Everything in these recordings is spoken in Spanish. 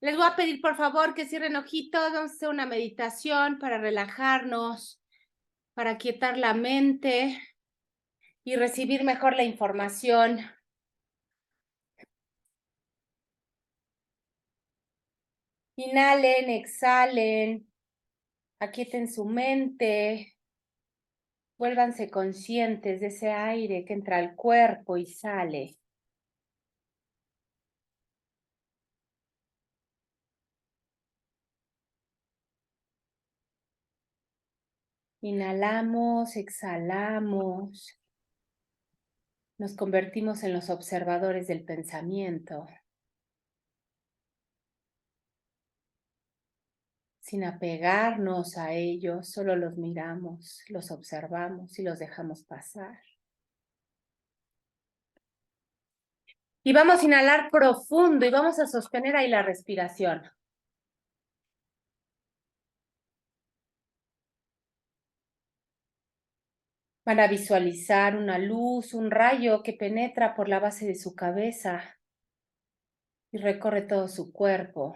Les voy a pedir, por favor, que cierren ojitos. Vamos a hacer una meditación para relajarnos, para quietar la mente y recibir mejor la información. Inhalen, exhalen, aquieten su mente, vuélvanse conscientes de ese aire que entra al cuerpo y sale. Inhalamos, exhalamos, nos convertimos en los observadores del pensamiento, sin apegarnos a ellos, solo los miramos, los observamos y los dejamos pasar. Y vamos a inhalar profundo y vamos a sostener ahí la respiración. Van a visualizar una luz, un rayo que penetra por la base de su cabeza y recorre todo su cuerpo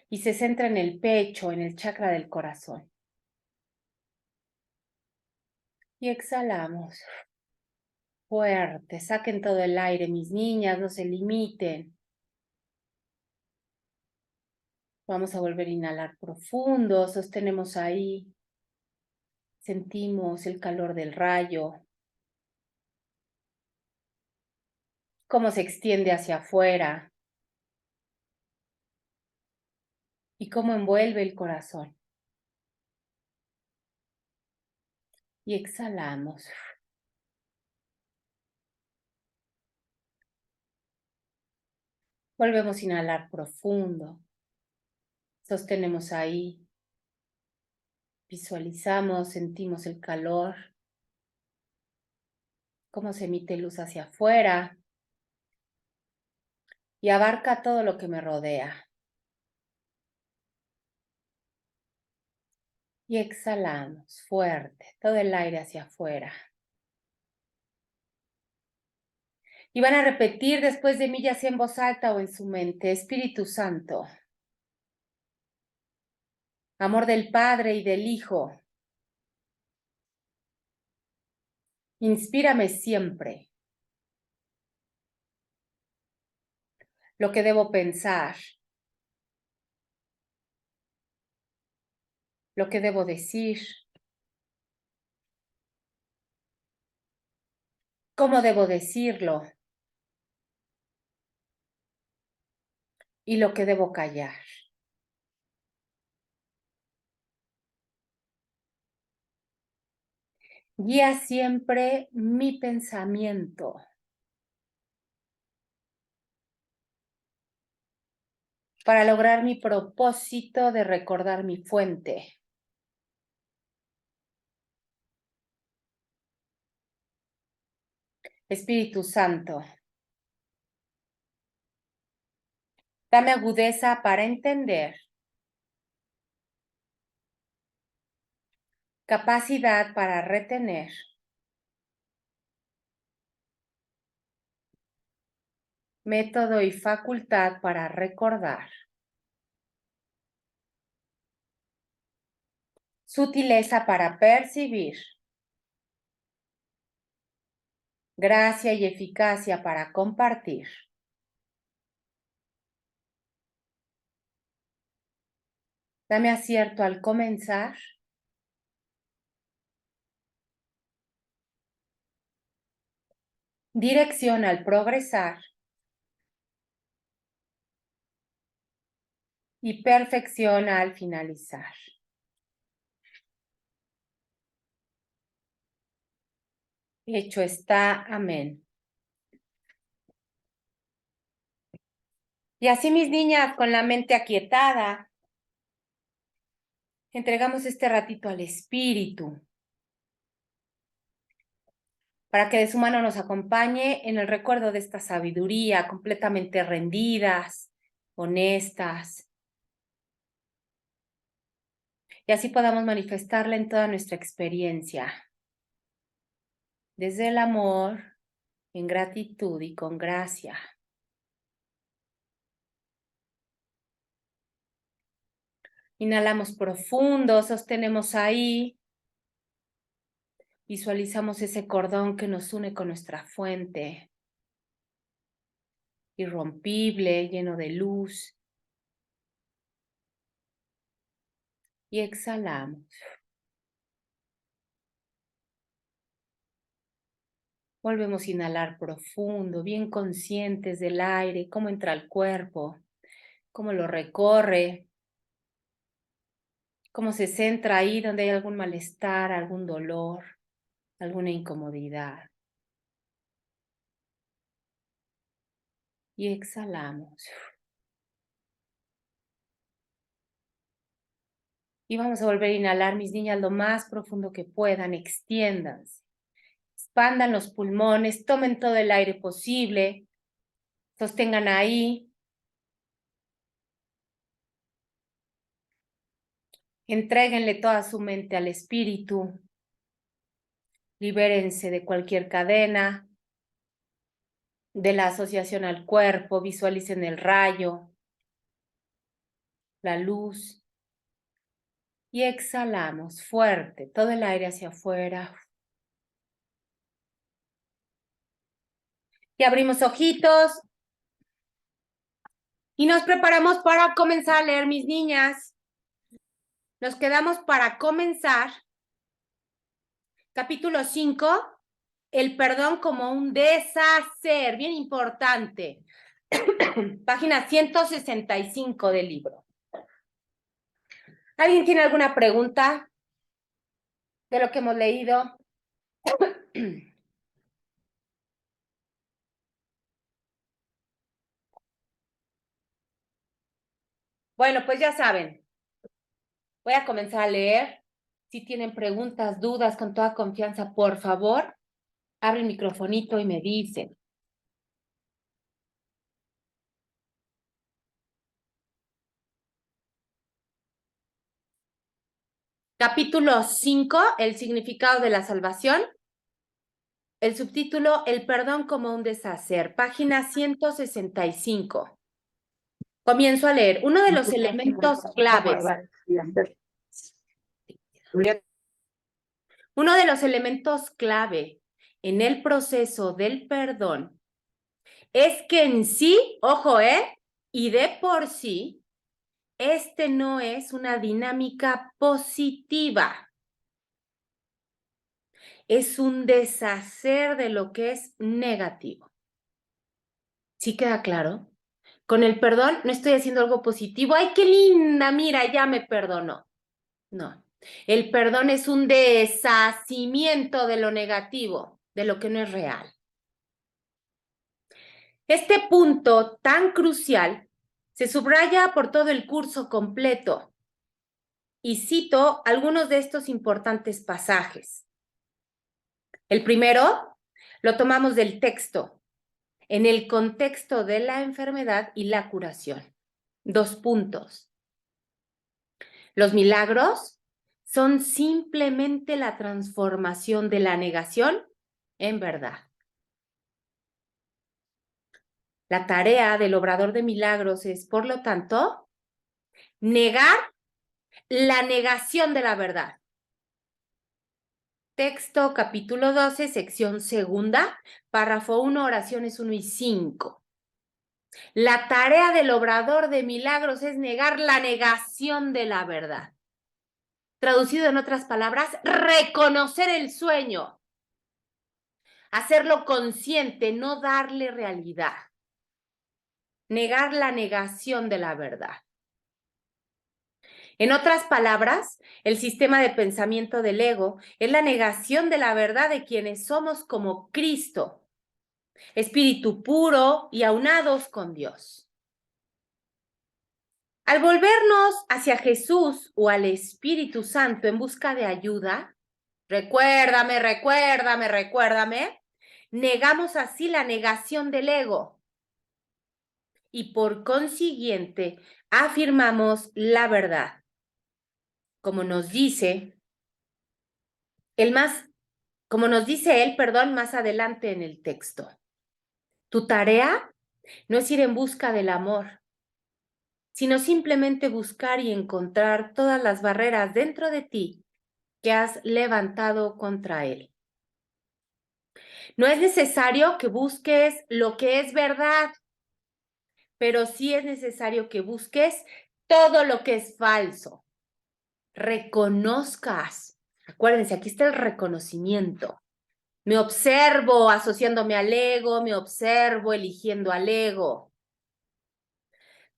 y se centra en el pecho, en el chakra del corazón. Y exhalamos fuerte, saquen todo el aire, mis niñas, no se limiten. Vamos a volver a inhalar profundo, sostenemos ahí, sentimos el calor del rayo, cómo se extiende hacia afuera y cómo envuelve el corazón. Y exhalamos. Volvemos a inhalar profundo. Sostenemos ahí. Visualizamos, sentimos el calor. Cómo se emite luz hacia afuera. Y abarca todo lo que me rodea. Y exhalamos fuerte, todo el aire hacia afuera. Y van a repetir después de mí, ya sea en voz alta o en su mente: Espíritu Santo, amor del Padre y del Hijo, inspírame siempre lo que debo pensar, lo que debo decir, cómo debo decirlo y lo que debo callar. Guía siempre mi pensamiento para lograr mi propósito de recordar mi fuente. Espíritu Santo, dame agudeza para entender, capacidad para retener, método y facultad para recordar, sutileza para percibir, gracia y eficacia para compartir. Dame acierto al comenzar, dirección al progresar y perfección al finalizar. Hecho está, amén. Y así, mis niñas, con la mente aquietada, entregamos este ratito al Espíritu para que de su mano nos acompañe en el recuerdo de esta sabiduría, completamente rendidas, honestas, y así podamos manifestarla en toda nuestra experiencia, desde el amor, en gratitud y con gracia. Inhalamos profundo, sostenemos ahí. Visualizamos ese cordón que nos une con nuestra fuente. Irrompible, lleno de luz. Y exhalamos. Volvemos a inhalar profundo, bien conscientes del aire, cómo entra al cuerpo, cómo lo recorre, cómo se centra ahí donde hay algún malestar, algún dolor, alguna incomodidad. Y exhalamos. Y vamos a volver a inhalar, mis niñas, lo más profundo que puedan, extiéndanse. Expandan los pulmones, tomen todo el aire posible, sostengan ahí. Entréguenle toda su mente al espíritu. Libérense de cualquier cadena, de la asociación al cuerpo. Visualicen el rayo, la luz. Y exhalamos fuerte, todo el aire hacia afuera. Y abrimos ojitos. Y nos preparamos para comenzar a leer, mis niñas. Nos quedamos para comenzar. Capítulo 5, el perdón como un deshacer, bien importante. Página 165 del libro. ¿Alguien tiene alguna pregunta de lo que hemos leído? Bueno, pues ya saben. Voy a comenzar a leer. Si tienen preguntas, dudas, con toda confianza, por favor, abre el microfonito y me dicen. Capítulo 5, el significado de la salvación. El subtítulo, el perdón como un deshacer. Página 165. Comienzo a leer. Uno de los elementos claves. Uno de los elementos clave en el proceso del perdón es que en sí, ojo, y de por sí, este no es una dinámica positiva. Es un deshacer de lo que es negativo. ¿Sí queda claro? Con el perdón no estoy haciendo algo positivo. ¡Ay, qué linda! Mira, ya me perdonó. No. El perdón es un deshacimiento de lo negativo, de lo que no es real. Este punto tan crucial se subraya por todo el curso completo y cito algunos de estos importantes pasajes. El primero lo tomamos del texto, en el contexto de la enfermedad y la curación. 2 puntos. Los milagros son simplemente la transformación de la negación en verdad. La tarea del obrador de milagros es, por lo tanto, negar la negación de la verdad. Texto, capítulo 12, sección segunda, párrafo 1, oraciones 1 y 5. La tarea del obrador de milagros es negar la negación de la verdad. Traducido en otras palabras, reconocer el sueño. Hacerlo consciente, no darle realidad. Negar la negación de la verdad. En otras palabras, el sistema de pensamiento del ego es la negación de la verdad de quienes somos como Cristo, espíritu puro y aunados con Dios. Al volvernos hacia Jesús o al Espíritu Santo en busca de ayuda, recuérdame, negamos así la negación del ego y por consiguiente afirmamos la verdad. Como nos dice él más adelante en el texto. Tu tarea no es ir en busca del amor, sino simplemente buscar y encontrar todas las barreras dentro de ti que has levantado contra él. No es necesario que busques lo que es verdad, pero sí es necesario que busques todo lo que es falso. Reconozcas. Acuérdense, aquí está el reconocimiento. Me observo asociándome al ego, me observo eligiendo al ego.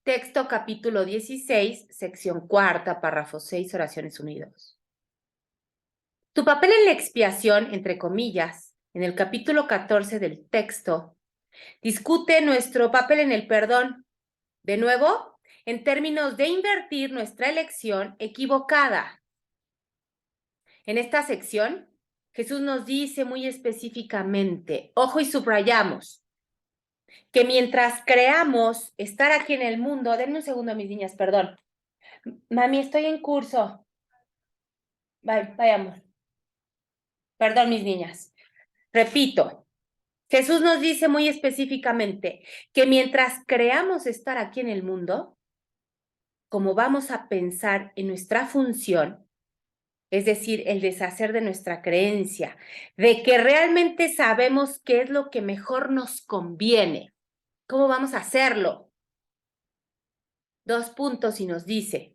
Texto capítulo 16, sección cuarta, párrafo 6, oraciones unidos. Tu papel en la expiación, entre comillas, en el capítulo 14 del texto, discute nuestro papel en el perdón. De nuevo, en términos de invertir nuestra elección equivocada. En esta sección, Jesús nos dice muy específicamente, ojo y subrayamos, que mientras creamos estar aquí en el mundo, denme un segundo, mis niñas, perdón. Mami, estoy en curso. Vaya, amor. Perdón, mis niñas. Repito, Jesús nos dice muy específicamente que mientras creamos estar aquí en el mundo, como vamos a pensar en nuestra función, es decir, el deshacer de nuestra creencia, de que realmente sabemos qué es lo que mejor nos conviene. ¿Cómo vamos a hacerlo? 2 puntos y nos dice,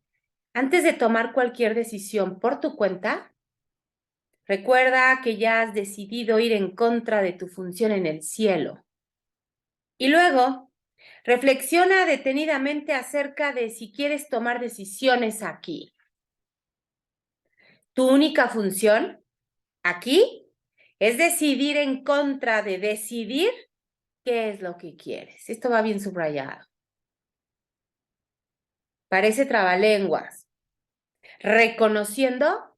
antes de tomar cualquier decisión por tu cuenta, recuerda que ya has decidido ir en contra de tu función en el cielo. Y luego, reflexiona detenidamente acerca de si quieres tomar decisiones aquí. Tu única función aquí es decidir en contra de decidir qué es lo que quieres. Esto va bien subrayado. Parece trabalenguas, reconociendo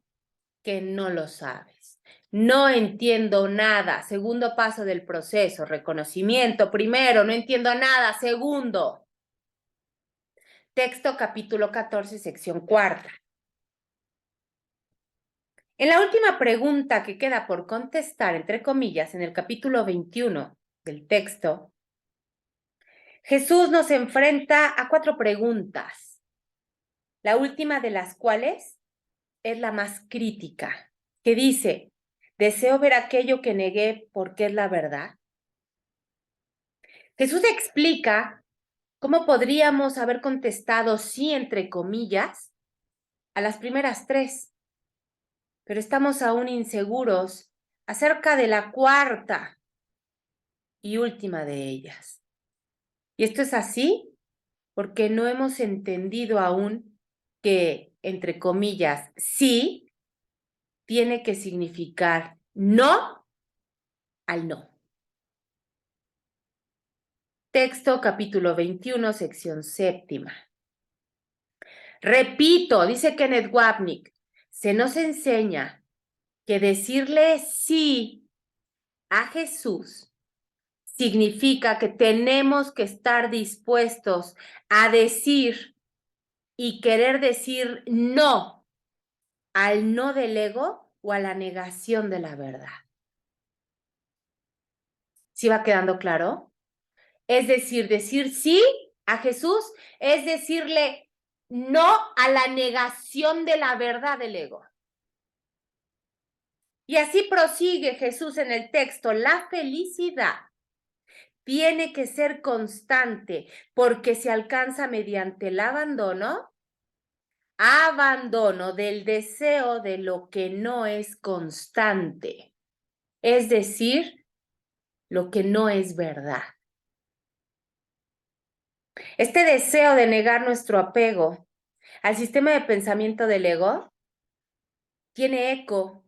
que no lo sabes. No entiendo nada. Segundo paso del proceso, reconocimiento. Primero, no entiendo nada. Segundo, texto capítulo 14, sección cuarta. En la última pregunta que queda por contestar, entre comillas, en el capítulo 21 del texto, Jesús nos enfrenta a 4 preguntas, la última de las cuales es la más crítica, que dice, ¿deseo ver aquello que negué porque es la verdad? Jesús explica cómo podríamos haber contestado sí, entre comillas, a las primeras 3, pero estamos aún inseguros acerca de la cuarta y última de ellas. Y esto es así porque no hemos entendido aún que, entre comillas, sí tiene que significar no al no. Texto capítulo 21, sección séptima. Repito, dice Kenneth Wapnick, se nos enseña que decirle sí a Jesús significa que tenemos que estar dispuestos a decir y querer decir no al no del ego o a la negación de la verdad. ¿Sí va quedando claro? Es decir sí a Jesús es decirle no a la negación de la verdad del ego. Y así prosigue Jesús en el texto, la felicidad tiene que ser constante porque se alcanza mediante el abandono del deseo de lo que no es constante, es decir, lo que no es verdad. Este deseo de negar nuestro apego al sistema de pensamiento del ego tiene eco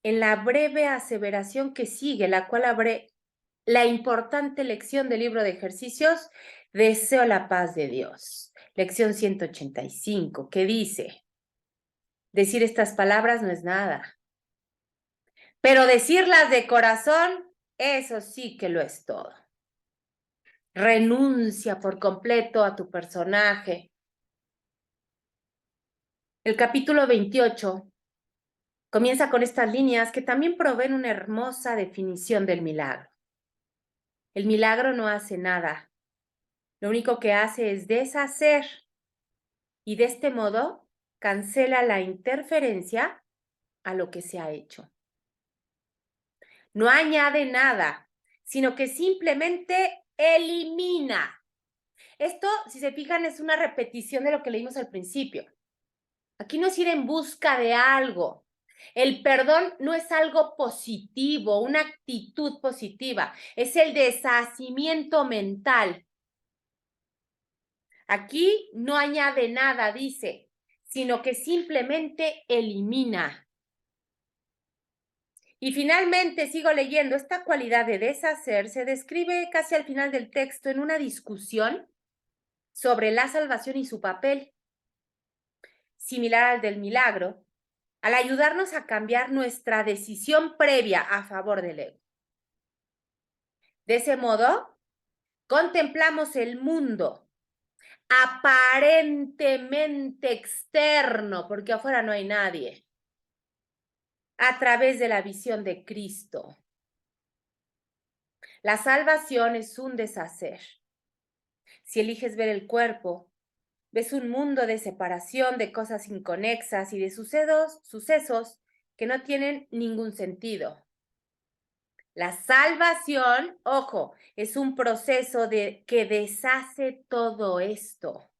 en la breve aseveración que sigue, la cual abre la importante lección del libro de ejercicios, Deseo la paz de Dios, lección 185, que dice, decir estas palabras no es nada, pero decirlas de corazón, eso sí que lo es todo. Renuncia por completo a tu personaje. El capítulo 28 comienza con estas líneas que también proveen una hermosa definición del milagro. El milagro no hace nada. Lo único que hace es deshacer y de este modo cancela la interferencia a lo que se ha hecho. No añade nada, sino que simplemente elimina. Esto, si se fijan, es una repetición de lo que leímos al principio. Aquí no es ir en busca de algo. El perdón no es algo positivo, una actitud positiva, es el deshacimiento mental. Aquí no añade nada, dice, sino que simplemente elimina. Y finalmente, sigo leyendo, esta cualidad de deshacer se describe casi al final del texto en una discusión sobre la salvación y su papel, similar al del milagro, al ayudarnos a cambiar nuestra decisión previa a favor del ego. De ese modo, contemplamos el mundo aparentemente externo, porque afuera no hay nadie, a través de la visión de Cristo. La salvación es un deshacer. Si eliges ver el cuerpo, ves un mundo de separación, de cosas inconexas y de sucesos que no tienen ningún sentido. La salvación, ojo, es un proceso que deshace todo esto.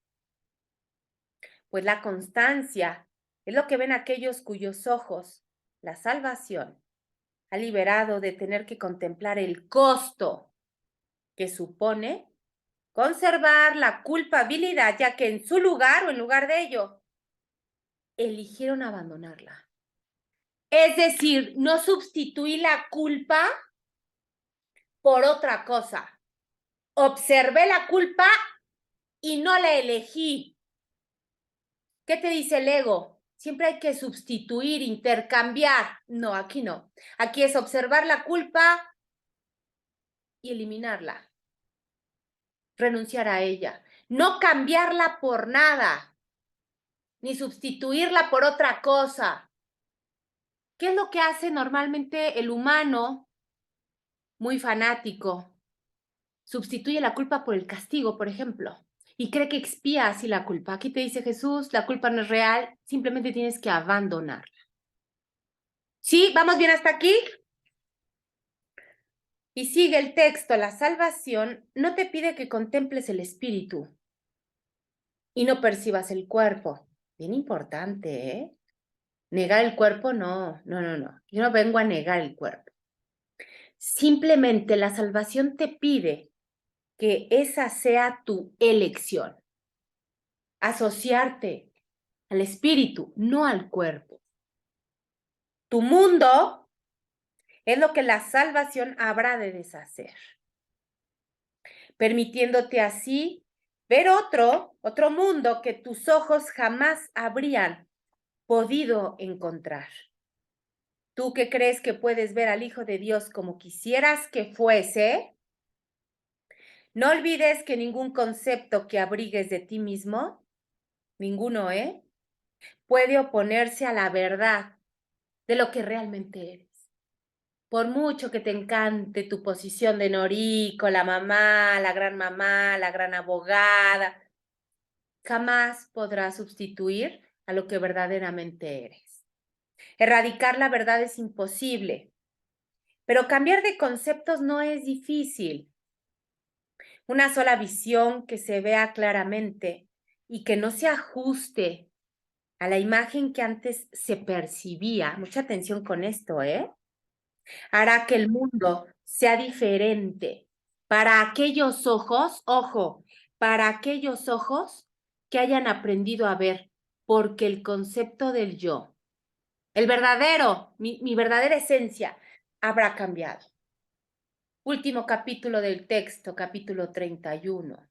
Pues la constancia es lo que ven aquellos cuyos ojos la salvación ha liberado de tener que contemplar el costo que supone conservar la culpabilidad, ya que en su lugar o en lugar de ello, eligieron abandonarla. Es decir, no sustituí la culpa por otra cosa. Observé la culpa y no la elegí. ¿Qué te dice el ego? Siempre hay que sustituir, intercambiar. No, aquí no. Aquí es observar la culpa y eliminarla. Renunciar a ella. No cambiarla por nada, ni sustituirla por otra cosa. ¿Qué es lo que hace normalmente el humano muy fanático? Sustituye la culpa por el castigo, por ejemplo, y cree que expía así la culpa. Aquí te dice Jesús, la culpa no es real, simplemente tienes que abandonarla. ¿Sí? ¿Vamos bien hasta aquí? Y sigue el texto, la salvación no te pide que contemples el espíritu y no percibas el cuerpo. Bien importante, ¿eh? Negar el cuerpo, no. Yo no vengo a negar el cuerpo. Simplemente la salvación te pide que esa sea tu elección. Asociarte al espíritu, no al cuerpo. Tu mundo es lo que la salvación habrá de deshacer, permitiéndote así ver otro mundo que tus ojos jamás habrían podido encontrar. ¿Tú que crees que puedes ver al Hijo de Dios como quisieras que fuese? No olvides que ningún concepto que abrigues de ti mismo, ninguno, puede oponerse a la verdad de lo que realmente eres. Por mucho que te encante tu posición de Noriko, la mamá, la gran abogada, jamás podrás sustituir a lo que verdaderamente eres. Erradicar la verdad es imposible, pero cambiar de conceptos no es difícil. Una sola visión que se vea claramente y que no se ajuste a la imagen que antes se percibía. Mucha atención con esto, hará que el mundo sea diferente para aquellos ojos, ojo, para aquellos ojos que hayan aprendido a ver, porque el concepto del yo, el verdadero, mi verdadera esencia, habrá cambiado. Último capítulo del texto, capítulo 31,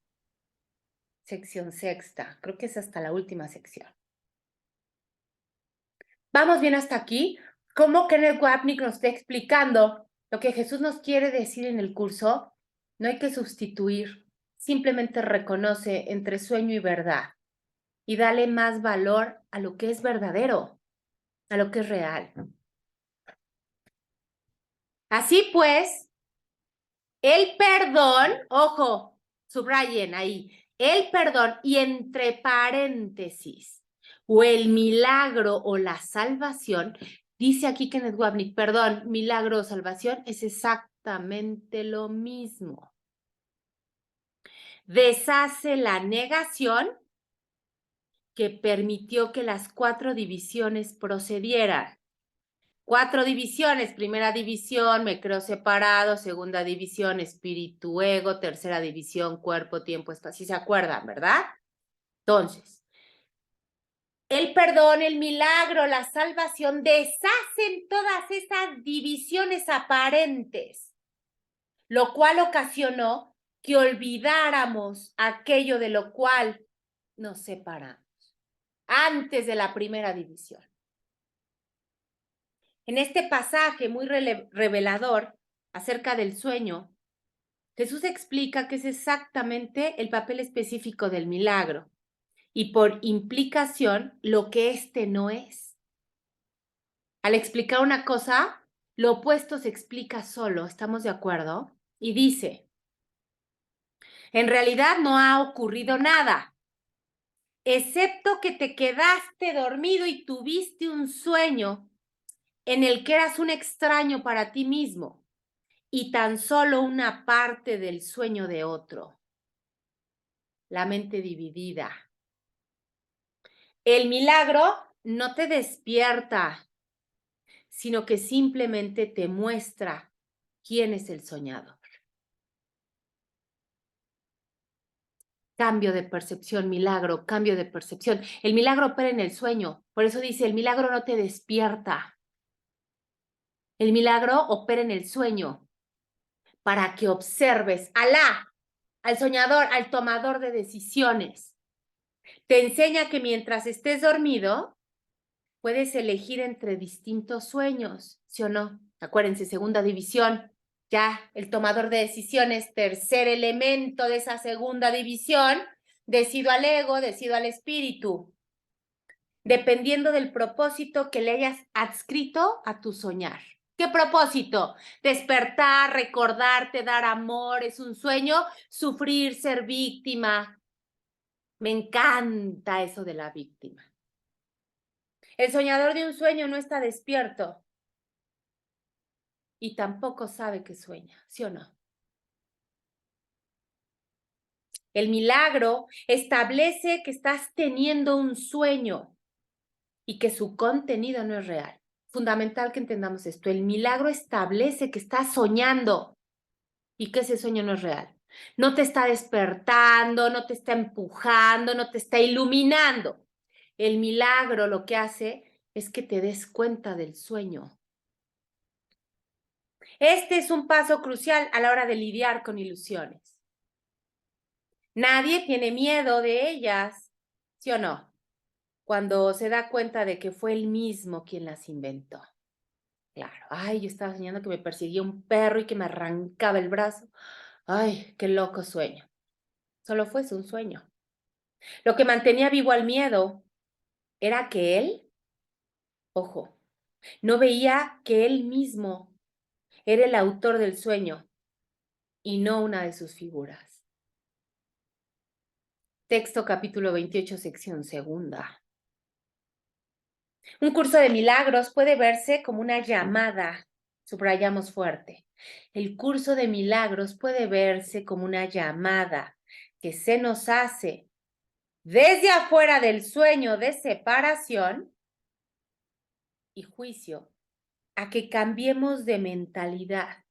sección sexta. Creo que es hasta la última sección. ¿Vamos bien hasta aquí? ¿Cómo Kenneth Wapnick nos está explicando lo que Jesús nos quiere decir en el curso? No hay que sustituir, simplemente reconoce entre sueño y verdad y dale más valor a lo que es verdadero, a lo que es real. Así pues, el perdón, ojo, subrayen ahí, El perdón y entre paréntesis, o el milagro o la salvación, dice aquí Kenneth Wapnick, perdón, milagro o salvación es exactamente lo mismo. Deshace la negación que permitió que las 4 divisiones procedieran. 4 divisiones, primera división, me creo separado, segunda división, espíritu, ego, tercera división, cuerpo, tiempo, espacio, ¿sí se acuerdan, verdad? Entonces, el perdón, el milagro, la salvación deshacen todas esas divisiones aparentes, lo cual ocasionó que olvidáramos aquello de lo cual nos separamos antes de la primera división. En este pasaje muy revelador acerca del sueño, Jesús explica que es exactamente el papel específico del milagro y por implicación lo que éste no es. Al explicar una cosa, lo opuesto se explica solo, ¿estamos de acuerdo? Y dice, en realidad no ha ocurrido nada, excepto que te quedaste dormido y tuviste un sueño en el que eras un extraño para ti mismo y tan solo una parte del sueño de otro. La mente dividida. El milagro no te despierta, sino que simplemente te muestra quién es el soñador. Cambio de percepción, milagro, cambio de percepción. El milagro opera en el sueño. Por eso dice, el milagro no te despierta. El milagro opera en el sueño para que observes al soñador, al tomador de decisiones. Te enseña que mientras estés dormido, puedes elegir entre distintos sueños, ¿sí o no? Acuérdense, segunda división. Ya el tomador de decisiones, tercer elemento de esa segunda división, decido al ego, decido al espíritu, dependiendo del propósito que le hayas adscrito a tu soñar. ¿Qué propósito? Despertar, recordarte, dar amor, es un sueño, sufrir, ser víctima. Me encanta eso de la víctima. El soñador de un sueño no está despierto y tampoco sabe que sueña, ¿sí o no? El milagro establece que estás teniendo un sueño y que su contenido no es real. Fundamental que entendamos esto. El milagro establece que estás soñando y que ese sueño no es real. No te está despertando, no te está empujando, no te está iluminando. El milagro lo que hace es que te des cuenta del sueño. Este es un paso crucial a la hora de lidiar con ilusiones. Nadie tiene miedo de ellas, ¿sí o no? Cuando se da cuenta de que fue él mismo quien las inventó. Claro, ay, yo estaba soñando que me perseguía un perro y que me arrancaba el brazo. Ay, qué loco sueño. Solo fue un sueño. Lo que mantenía vivo al miedo era que él, ojo, no veía que él mismo era el autor del sueño y no una de sus figuras. Texto capítulo 28, sección segunda. Un curso de milagros puede verse como una llamada, subrayamos fuerte. El curso de milagros puede verse como una llamada que se nos hace desde afuera del sueño de separación y juicio a que cambiemos de mentalidad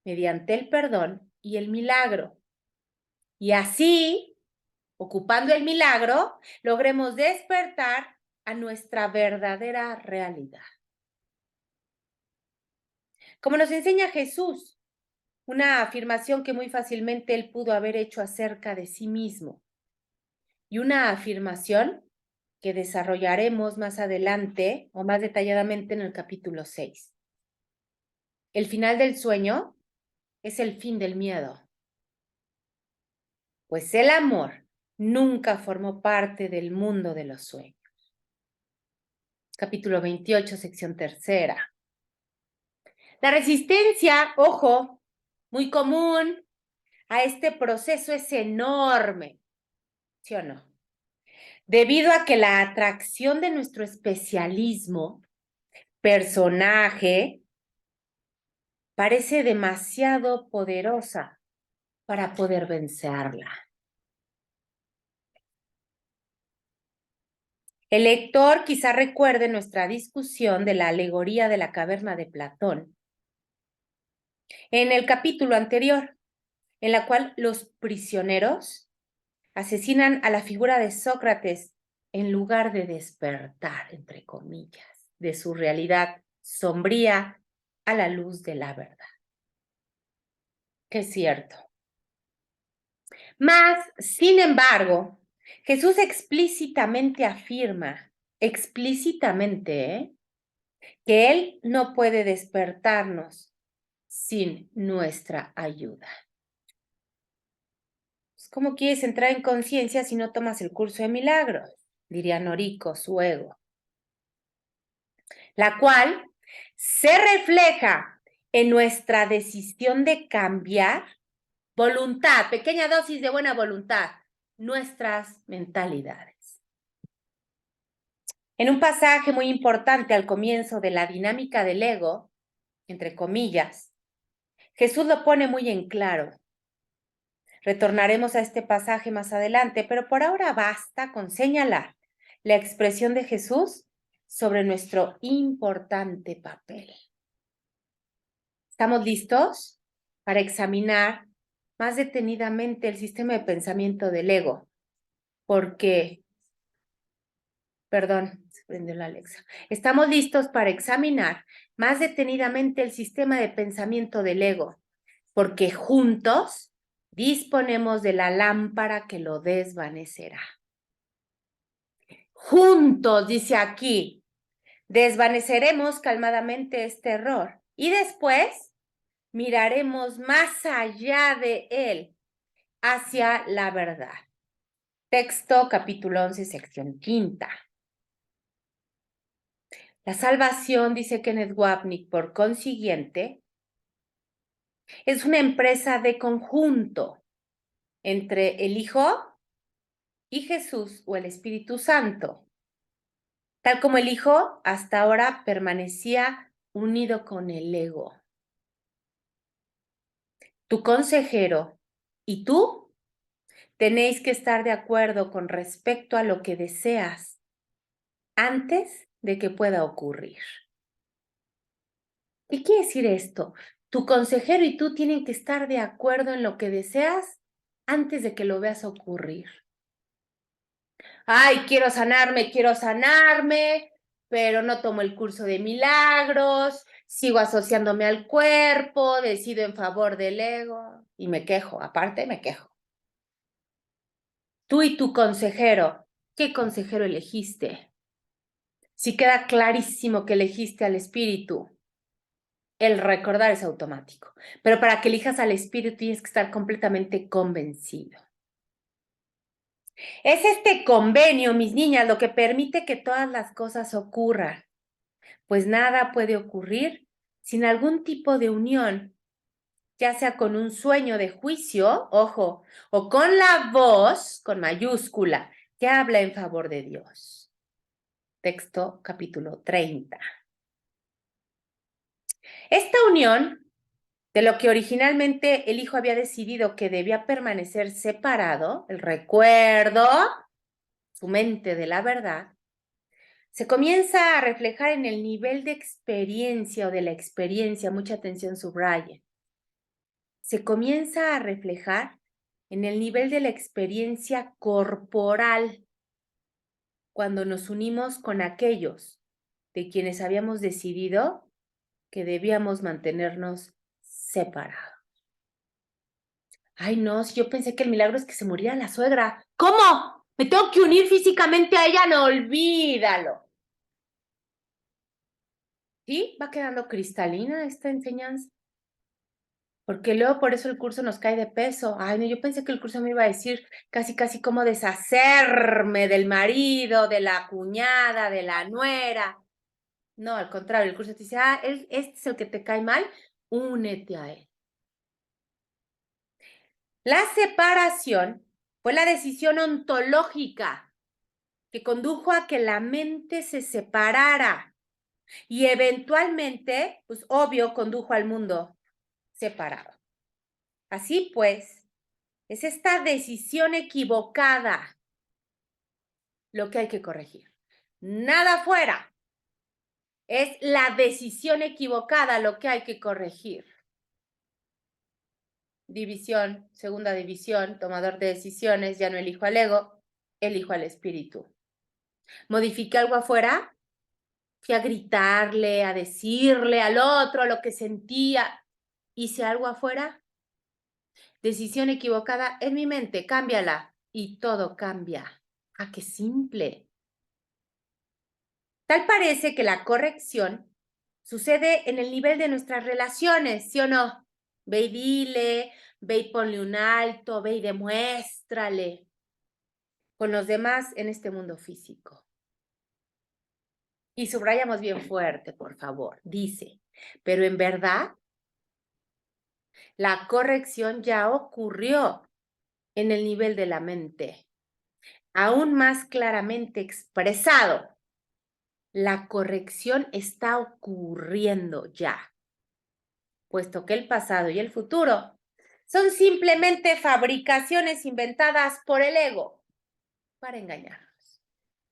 mediante el perdón y el milagro. Y así, ocupando el milagro, logremos despertar a nuestra verdadera realidad. Como nos enseña Jesús, una afirmación que muy fácilmente él pudo haber hecho acerca de sí mismo y una afirmación que desarrollaremos más adelante o más detalladamente en el capítulo 6. El final del sueño es el fin del miedo, pues el amor nunca formó parte del mundo de los sueños. Capítulo 28, sección tercera. La resistencia, ojo, muy común a este proceso es enorme. ¿Sí o no? Debido a que la atracción de nuestro especialismo, personaje, parece demasiado poderosa para poder vencerla. El lector quizá recuerde nuestra discusión de la alegoría de la caverna de Platón en el capítulo anterior, en la cual los prisioneros asesinan a la figura de Sócrates en lugar de despertar, entre comillas, de su realidad sombría a la luz de la verdad. Que es cierto. Mas, sin embargo, Jesús explícitamente afirma, explícitamente, que Él no puede despertarnos sin nuestra ayuda. ¿Cómo quieres entrar en conciencia si no tomas el curso de milagros? Diría Noriko, su ego. La cual se refleja en nuestra decisión de cambiar voluntad, pequeña dosis de buena voluntad, nuestras mentalidades. En un pasaje muy importante al comienzo de la dinámica del ego, entre comillas, Jesús lo pone muy en claro. Retornaremos a este pasaje más adelante, pero por ahora basta con señalar la expresión de Jesús sobre nuestro importante papel. ¿Estamos listos para examinar más detenidamente el sistema de pensamiento del ego? Porque, perdón, se prendió la Alexa. Estamos listos para examinar más detenidamente el sistema de pensamiento del ego, porque juntos disponemos de la lámpara que lo desvanecerá. Juntos, dice aquí, desvaneceremos calmadamente este error y después miraremos más allá de él, hacia la verdad. Texto, capítulo 11, sección 5. La salvación, dice Kenneth Wapnick, por consiguiente, es una empresa de conjunto entre el Hijo y Jesús o el Espíritu Santo, tal como el Hijo hasta ahora permanecía unido con el ego. Tu consejero y tú tenéis que estar de acuerdo con respecto a lo que deseas antes de que pueda ocurrir. ¿Qué quiere decir esto? Tu consejero y tú tienen que estar de acuerdo en lo que deseas antes de que lo veas ocurrir. Ay, quiero sanarme, pero no tomo el curso de milagros, sigo asociándome al cuerpo, decido en favor del ego y me quejo, aparte me quejo. Tú y tu consejero, ¿qué consejero elegiste? Si queda clarísimo que elegiste al espíritu, el recordar es automático, pero para que elijas al espíritu tienes que estar completamente convencido. Es este convenio, mis niñas, lo que permite que todas las cosas ocurran, pues nada puede ocurrir sin algún tipo de unión, ya sea con un sueño de juicio, ojo, o con la voz, con mayúscula, que habla en favor de Dios. Texto, capítulo 30. Esta unión, de lo que originalmente el Hijo había decidido que debía permanecer separado, el recuerdo, su mente de la verdad, se comienza a reflejar en el nivel de experiencia o de la experiencia, mucha atención subraye. Se comienza a reflejar en el nivel de la experiencia corporal cuando nos unimos con aquellos de quienes habíamos decidido que debíamos mantenernos separados. Ay, no, si yo pensé que el milagro es que se muriera la suegra. ¿Cómo? ¿Me tengo que unir físicamente a ella? No, olvídalo. ¿Sí? Va quedando cristalina esta enseñanza. Porque luego por eso el curso nos cae de peso. Ay, no, yo pensé que el curso me iba a decir casi cómo deshacerme del marido, de la cuñada, de la nuera. No, al contrario, el curso te dice, este es el que te cae mal, únete a él. La separación Fue la decisión ontológica que condujo a que la mente se separara y eventualmente, pues obvio, condujo al mundo separado. Así pues, es esta decisión equivocada lo que hay que corregir. Nada fuera. Es la decisión equivocada lo que hay que corregir. División, segunda división, tomador de decisiones, ya no elijo al ego, elijo al espíritu. ¿Modifiqué algo afuera? Fui a gritarle, a decirle al otro lo que sentía. ¿Hice algo afuera? Decisión equivocada en mi mente, cámbiala y todo cambia. ¡Ah, qué simple! Tal parece que la corrección sucede en el nivel de nuestras relaciones, ¿sí o no? Ve y dile, ve y ponle un alto, ve y demuéstrale con los demás en este mundo físico. Y subrayamos bien fuerte, por favor. Dice, pero en verdad, la corrección ya ocurrió en el nivel de la mente, aún más claramente expresado. La corrección está ocurriendo ya, puesto que el pasado y el futuro son simplemente fabricaciones inventadas por el ego para engañarnos,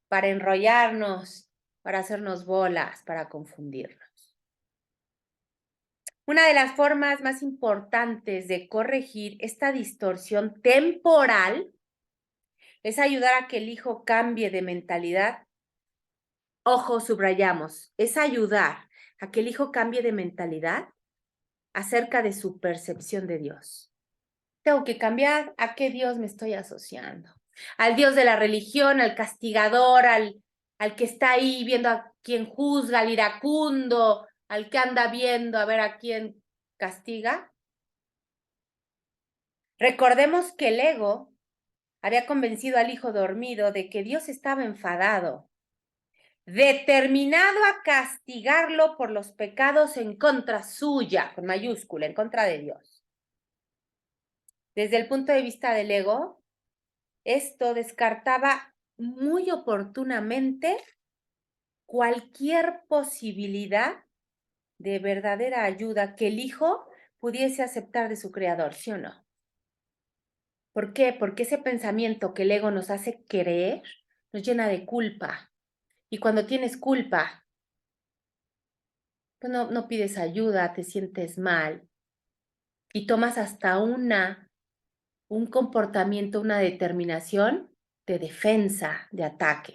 para enrollarnos, para hacernos bolas, para confundirnos. Una de las formas más importantes de corregir esta distorsión temporal es ayudar a que el hijo cambie de mentalidad. Ojo, subrayamos, es ayudar a que el hijo cambie de mentalidad acerca de su percepción de Dios. Tengo que cambiar a qué Dios me estoy asociando. Al Dios de la religión, al castigador, al que está ahí viendo a quién juzga, al iracundo, al que anda viendo a ver a quién castiga. Recordemos que el ego había convencido al hijo dormido de que Dios estaba enfadado, determinado a castigarlo por los pecados en contra suya, con mayúscula, en contra de Dios. Desde el punto de vista del ego, esto descartaba muy oportunamente cualquier posibilidad de verdadera ayuda que el hijo pudiese aceptar de su creador, ¿sí o no? ¿Por qué? Porque ese pensamiento que el ego nos hace creer nos llena de culpa. Y cuando tienes culpa, pues no pides ayuda, te sientes mal y tomas hasta un comportamiento, una determinación de defensa, de ataque.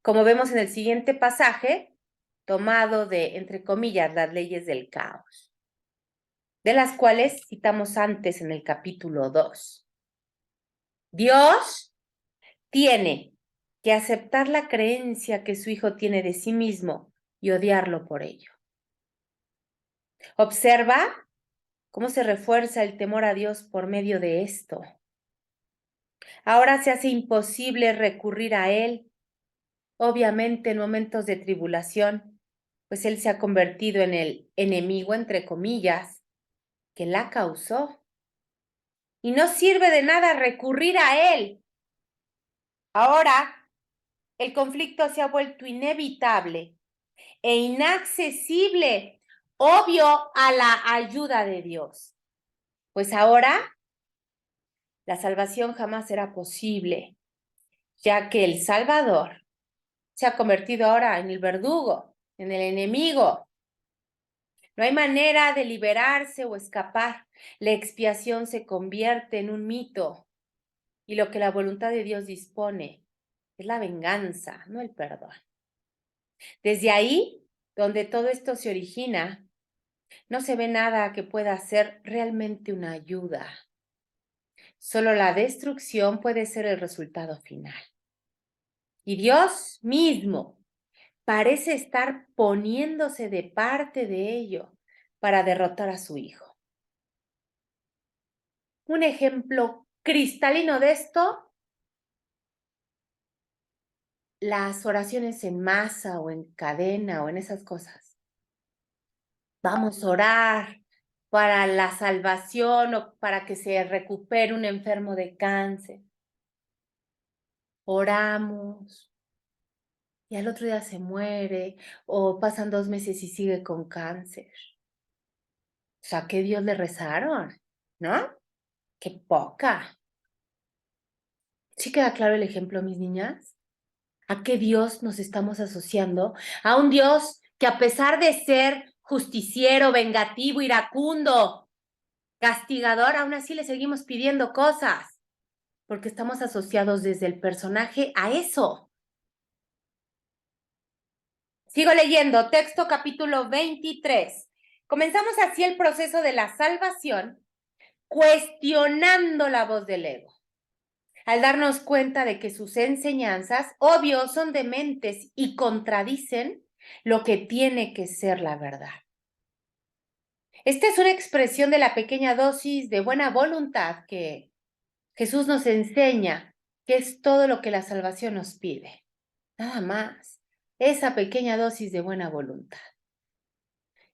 Como vemos en el siguiente pasaje, tomado de, entre comillas, las leyes del caos, de las cuales citamos antes en el capítulo 2. Dios tiene que aceptar la creencia que su hijo tiene de sí mismo y odiarlo por ello. Observa cómo se refuerza el temor a Dios por medio de esto. Ahora se hace imposible recurrir a Él, obviamente en momentos de tribulación, pues Él se ha convertido en el enemigo, entre comillas, que la causó. Y no sirve de nada recurrir a Él. Ahora, el conflicto se ha vuelto inevitable e inaccesible, obvio, a la ayuda de Dios. Pues ahora la salvación jamás será posible, ya que el Salvador se ha convertido ahora en el verdugo, en el enemigo. No hay manera de liberarse o escapar. La expiación se convierte en un mito y lo que la voluntad de Dios dispone es la venganza, no el perdón. Desde ahí, donde todo esto se origina, no se ve nada que pueda ser realmente una ayuda. Solo la destrucción puede ser el resultado final. Y Dios mismo parece estar poniéndose de parte de ello para derrotar a su hijo. Un ejemplo cristalino de esto, las oraciones en masa o en cadena o en esas cosas. Vamos a orar para la salvación o para que se recupere un enfermo de cáncer. Oramos y al otro día se muere o pasan 2 meses y sigue con cáncer. O sea, ¿qué Dios le rezaron? ¿No? ¡Qué poca! ¿Sí queda claro el ejemplo, mis niñas? ¿A qué Dios nos estamos asociando? A un Dios que a pesar de ser justiciero, vengativo, iracundo, castigador, aún así le seguimos pidiendo cosas, porque estamos asociados desde el personaje a eso. Sigo leyendo, texto capítulo 23. Comenzamos así el proceso de la salvación, cuestionando la voz del ego, al darnos cuenta de que sus enseñanzas, obvio, son dementes y contradicen lo que tiene que ser la verdad. Esta es una expresión de la pequeña dosis de buena voluntad que Jesús nos enseña, que es todo lo que la salvación nos pide. Nada más, esa pequeña dosis de buena voluntad.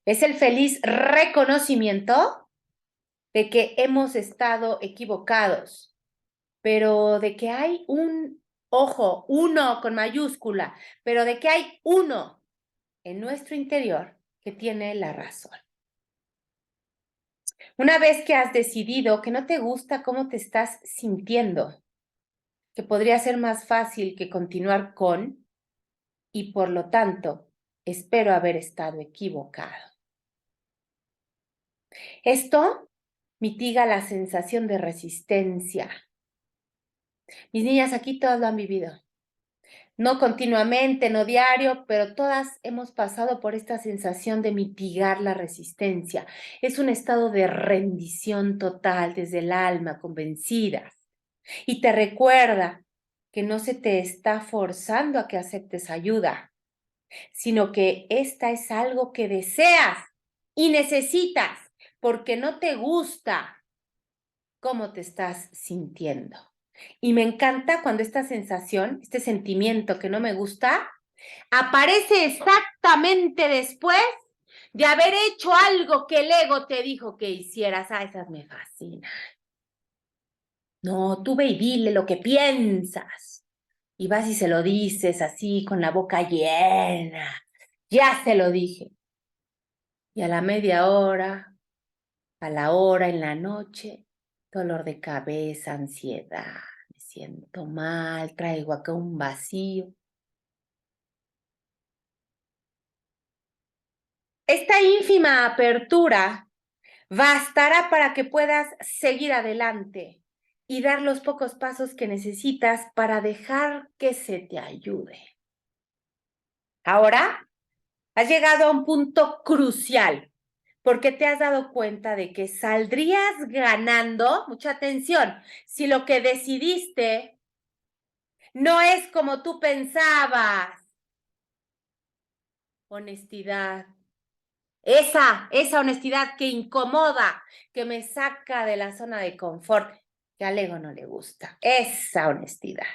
Es el feliz reconocimiento de que hemos estado equivocados, pero de que hay uno con mayúscula, pero de que hay uno en nuestro interior que tiene la razón. Una vez que has decidido que no te gusta cómo te estás sintiendo, que podría ser más fácil que continuar con, y por lo tanto, espero haber estado equivocado. Esto mitiga la sensación de resistencia. Mis niñas, aquí todas lo han vivido. No continuamente, no diario, pero todas hemos pasado por esta sensación de mitigar la resistencia. Es un estado de rendición total desde el alma, convencidas. Y te recuerda que no se te está forzando a que aceptes ayuda, sino que esta es algo que deseas y necesitas porque no te gusta cómo te estás sintiendo. Y me encanta cuando esta sensación, este sentimiento que no me gusta, aparece exactamente después de haber hecho algo que el ego te dijo que hicieras. Ah, esas me fascinan. No, tú ve y dile lo que piensas. Y vas y se lo dices así con la boca llena. Ya se lo dije. Y a la media hora, a la hora en la noche, dolor de cabeza, ansiedad, me siento mal, traigo acá un vacío. Esta ínfima apertura bastará para que puedas seguir adelante y dar los pocos pasos que necesitas para dejar que se te ayude. Ahora has llegado a un punto crucial porque te has dado cuenta de que saldrías ganando, mucha atención, si lo que decidiste no es como tú pensabas. Honestidad. Esa honestidad que incomoda, que me saca de la zona de confort, que al ego no le gusta. Esa honestidad.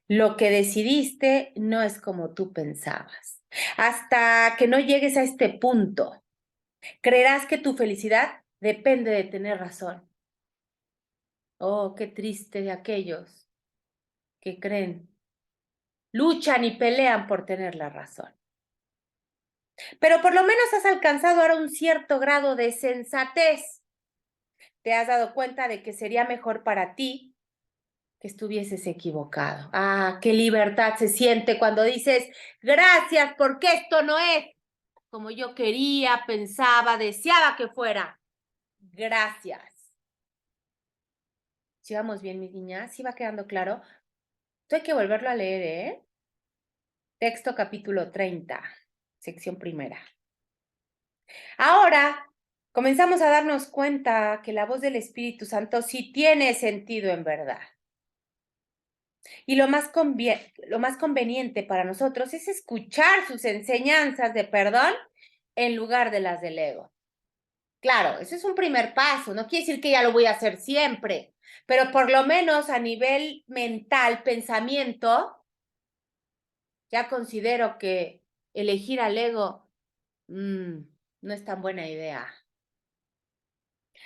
Lo que decidiste no es como tú pensabas. Hasta que no llegues a este punto, creerás que tu felicidad depende de tener razón. Oh, qué triste de aquellos que creen, luchan y pelean por tener la razón. Pero por lo menos has alcanzado ahora un cierto grado de sensatez. Te has dado cuenta de que sería mejor para ti que estuvieses equivocado. Ah, qué libertad se siente cuando dices, gracias porque esto no es como yo quería, pensaba, deseaba que fuera. Gracias. ¿Sí vamos bien, mis niñas? ¿Sí va quedando claro? Esto hay que volverlo a leer, ¿eh? Texto capítulo 30, sección primera. Ahora comenzamos a darnos cuenta que la voz del Espíritu Santo sí tiene sentido en verdad. Y lo más conveniente para nosotros es escuchar sus enseñanzas de perdón en lugar de las del ego. Claro, ese es un primer paso, no quiere decir que ya lo voy a hacer siempre, pero por lo menos a nivel mental, pensamiento, ya considero que elegir al ego no es tan buena idea.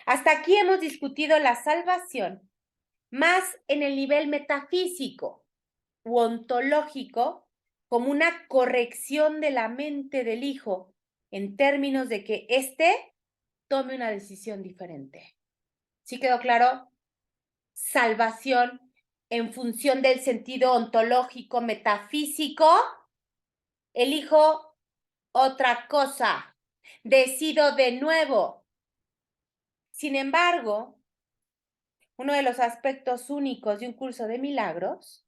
Hasta aquí hemos discutido la salvación más en el nivel metafísico u ontológico como una corrección de la mente del hijo en términos de que éste tome una decisión diferente. ¿Sí quedó claro? Salvación en función del sentido ontológico, metafísico, elijo otra cosa, decido de nuevo. Sin embargo, uno de los aspectos únicos de un curso de milagros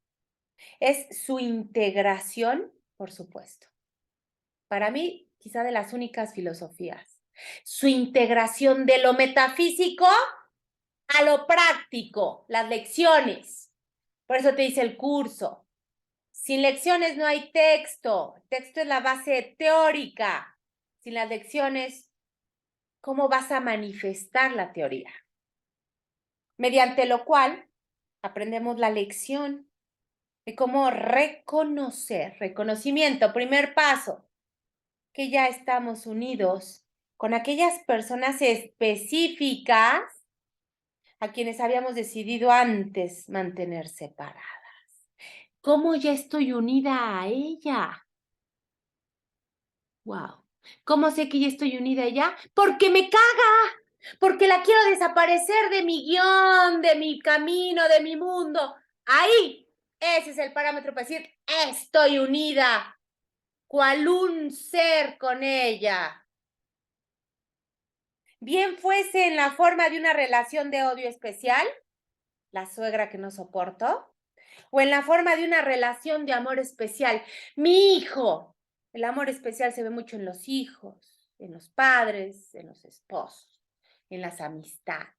es su integración, por supuesto. Para mí, quizá de las únicas filosofías. Su integración de lo metafísico a lo práctico, las lecciones. Por eso te dice el curso. Sin lecciones no hay texto. El texto es la base teórica. Sin las lecciones, ¿cómo vas a manifestar la teoría? Mediante lo cual aprendemos la lección de cómo reconocer, reconocimiento, primer paso, que ya estamos unidos con aquellas personas específicas a quienes habíamos decidido antes mantener separadas. ¿Cómo ya estoy unida a ella? Wow. ¿Cómo sé que ya estoy unida a ella? Porque me caga, porque la quiero desaparecer de mi guión, de mi camino, de mi mundo. Ahí, ese es el parámetro para decir, estoy unida, cual un ser con ella. Bien fuese en la forma de una relación de odio especial, la suegra que no soporto, o en la forma de una relación de amor especial, mi hijo. El amor especial se ve mucho en los hijos, en los padres, en los esposos, en las amistades.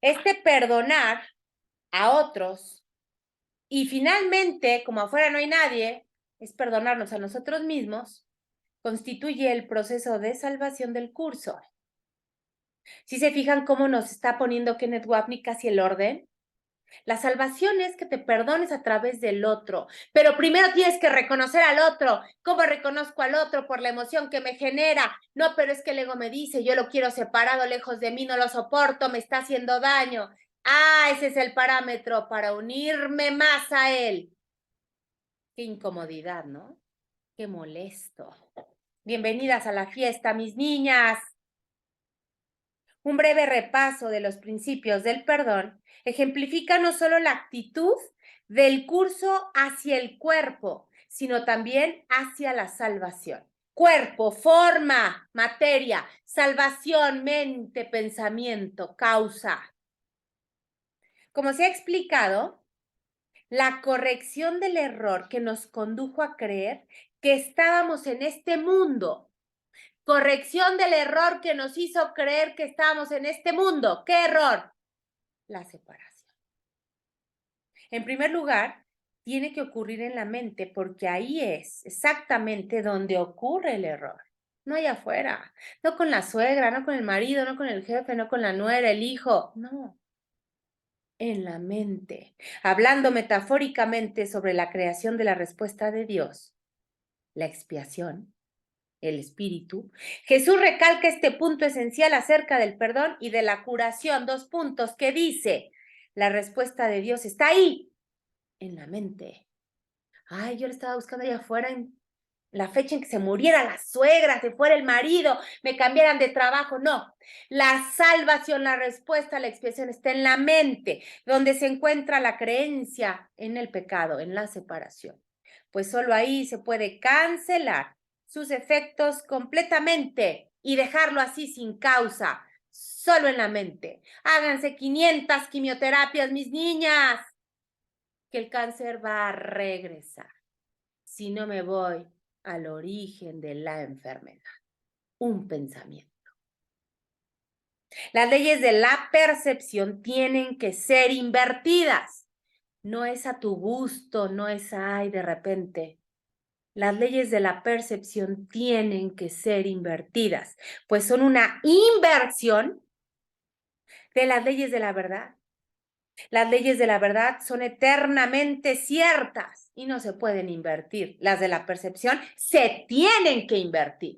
Este perdonar a otros y finalmente, como afuera no hay nadie, es perdonarnos a nosotros mismos, constituye el proceso de salvación del curso. ¿Sí se fijan cómo nos está poniendo Kenneth Wapnick casi el orden? La salvación es que te perdones a través del otro, pero primero tienes que reconocer al otro. ¿Cómo reconozco al otro? Por la emoción que me genera. No, pero es que el ego me dice, yo lo quiero separado, lejos de mí, no lo soporto, me está haciendo daño. Ah, ese es el parámetro para unirme más a él. Qué incomodidad, ¿no? Qué molesto. Bienvenidas a la fiesta, mis niñas. Un breve repaso de los principios del perdón ejemplifica no solo la actitud del curso hacia el cuerpo, sino también hacia la salvación. Cuerpo, forma, materia, salvación, mente, pensamiento, causa. Como se ha explicado, la corrección del error que nos condujo a creer que estábamos en este mundo. Corrección del error que nos hizo creer que estábamos en este mundo. ¿Qué error? La separación. En primer lugar, tiene que ocurrir en la mente porque ahí es exactamente donde ocurre el error. No allá afuera, no con la suegra, no con el marido, no con el jefe, no con la nuera, el hijo, no. En la mente. Hablando metafóricamente sobre la creación de la respuesta de Dios, la expiación, el espíritu, Jesús recalca este punto esencial acerca del perdón y de la curación. 2 puntos que dice, la respuesta de Dios está ahí, en la mente. Ay, yo le estaba buscando allá afuera en la fecha en que se muriera la suegra, se fuera el marido, me cambiaran de trabajo. No, la salvación, la respuesta a la expiación está en la mente, donde se encuentra la creencia en el pecado, en la separación. Pues solo ahí se puede cancelar sus efectos completamente y dejarlo así sin causa, solo en la mente. Háganse 500 quimioterapias, mis niñas, que el cáncer va a regresar si no me voy al origen de la enfermedad, un pensamiento. Las leyes de la percepción tienen que ser invertidas. No es a tu gusto, no es ay de repente. Las leyes de la percepción tienen que ser invertidas, pues son una inversión de las leyes de la verdad. Las leyes de la verdad son eternamente ciertas y no se pueden invertir. Las de la percepción se tienen que invertir.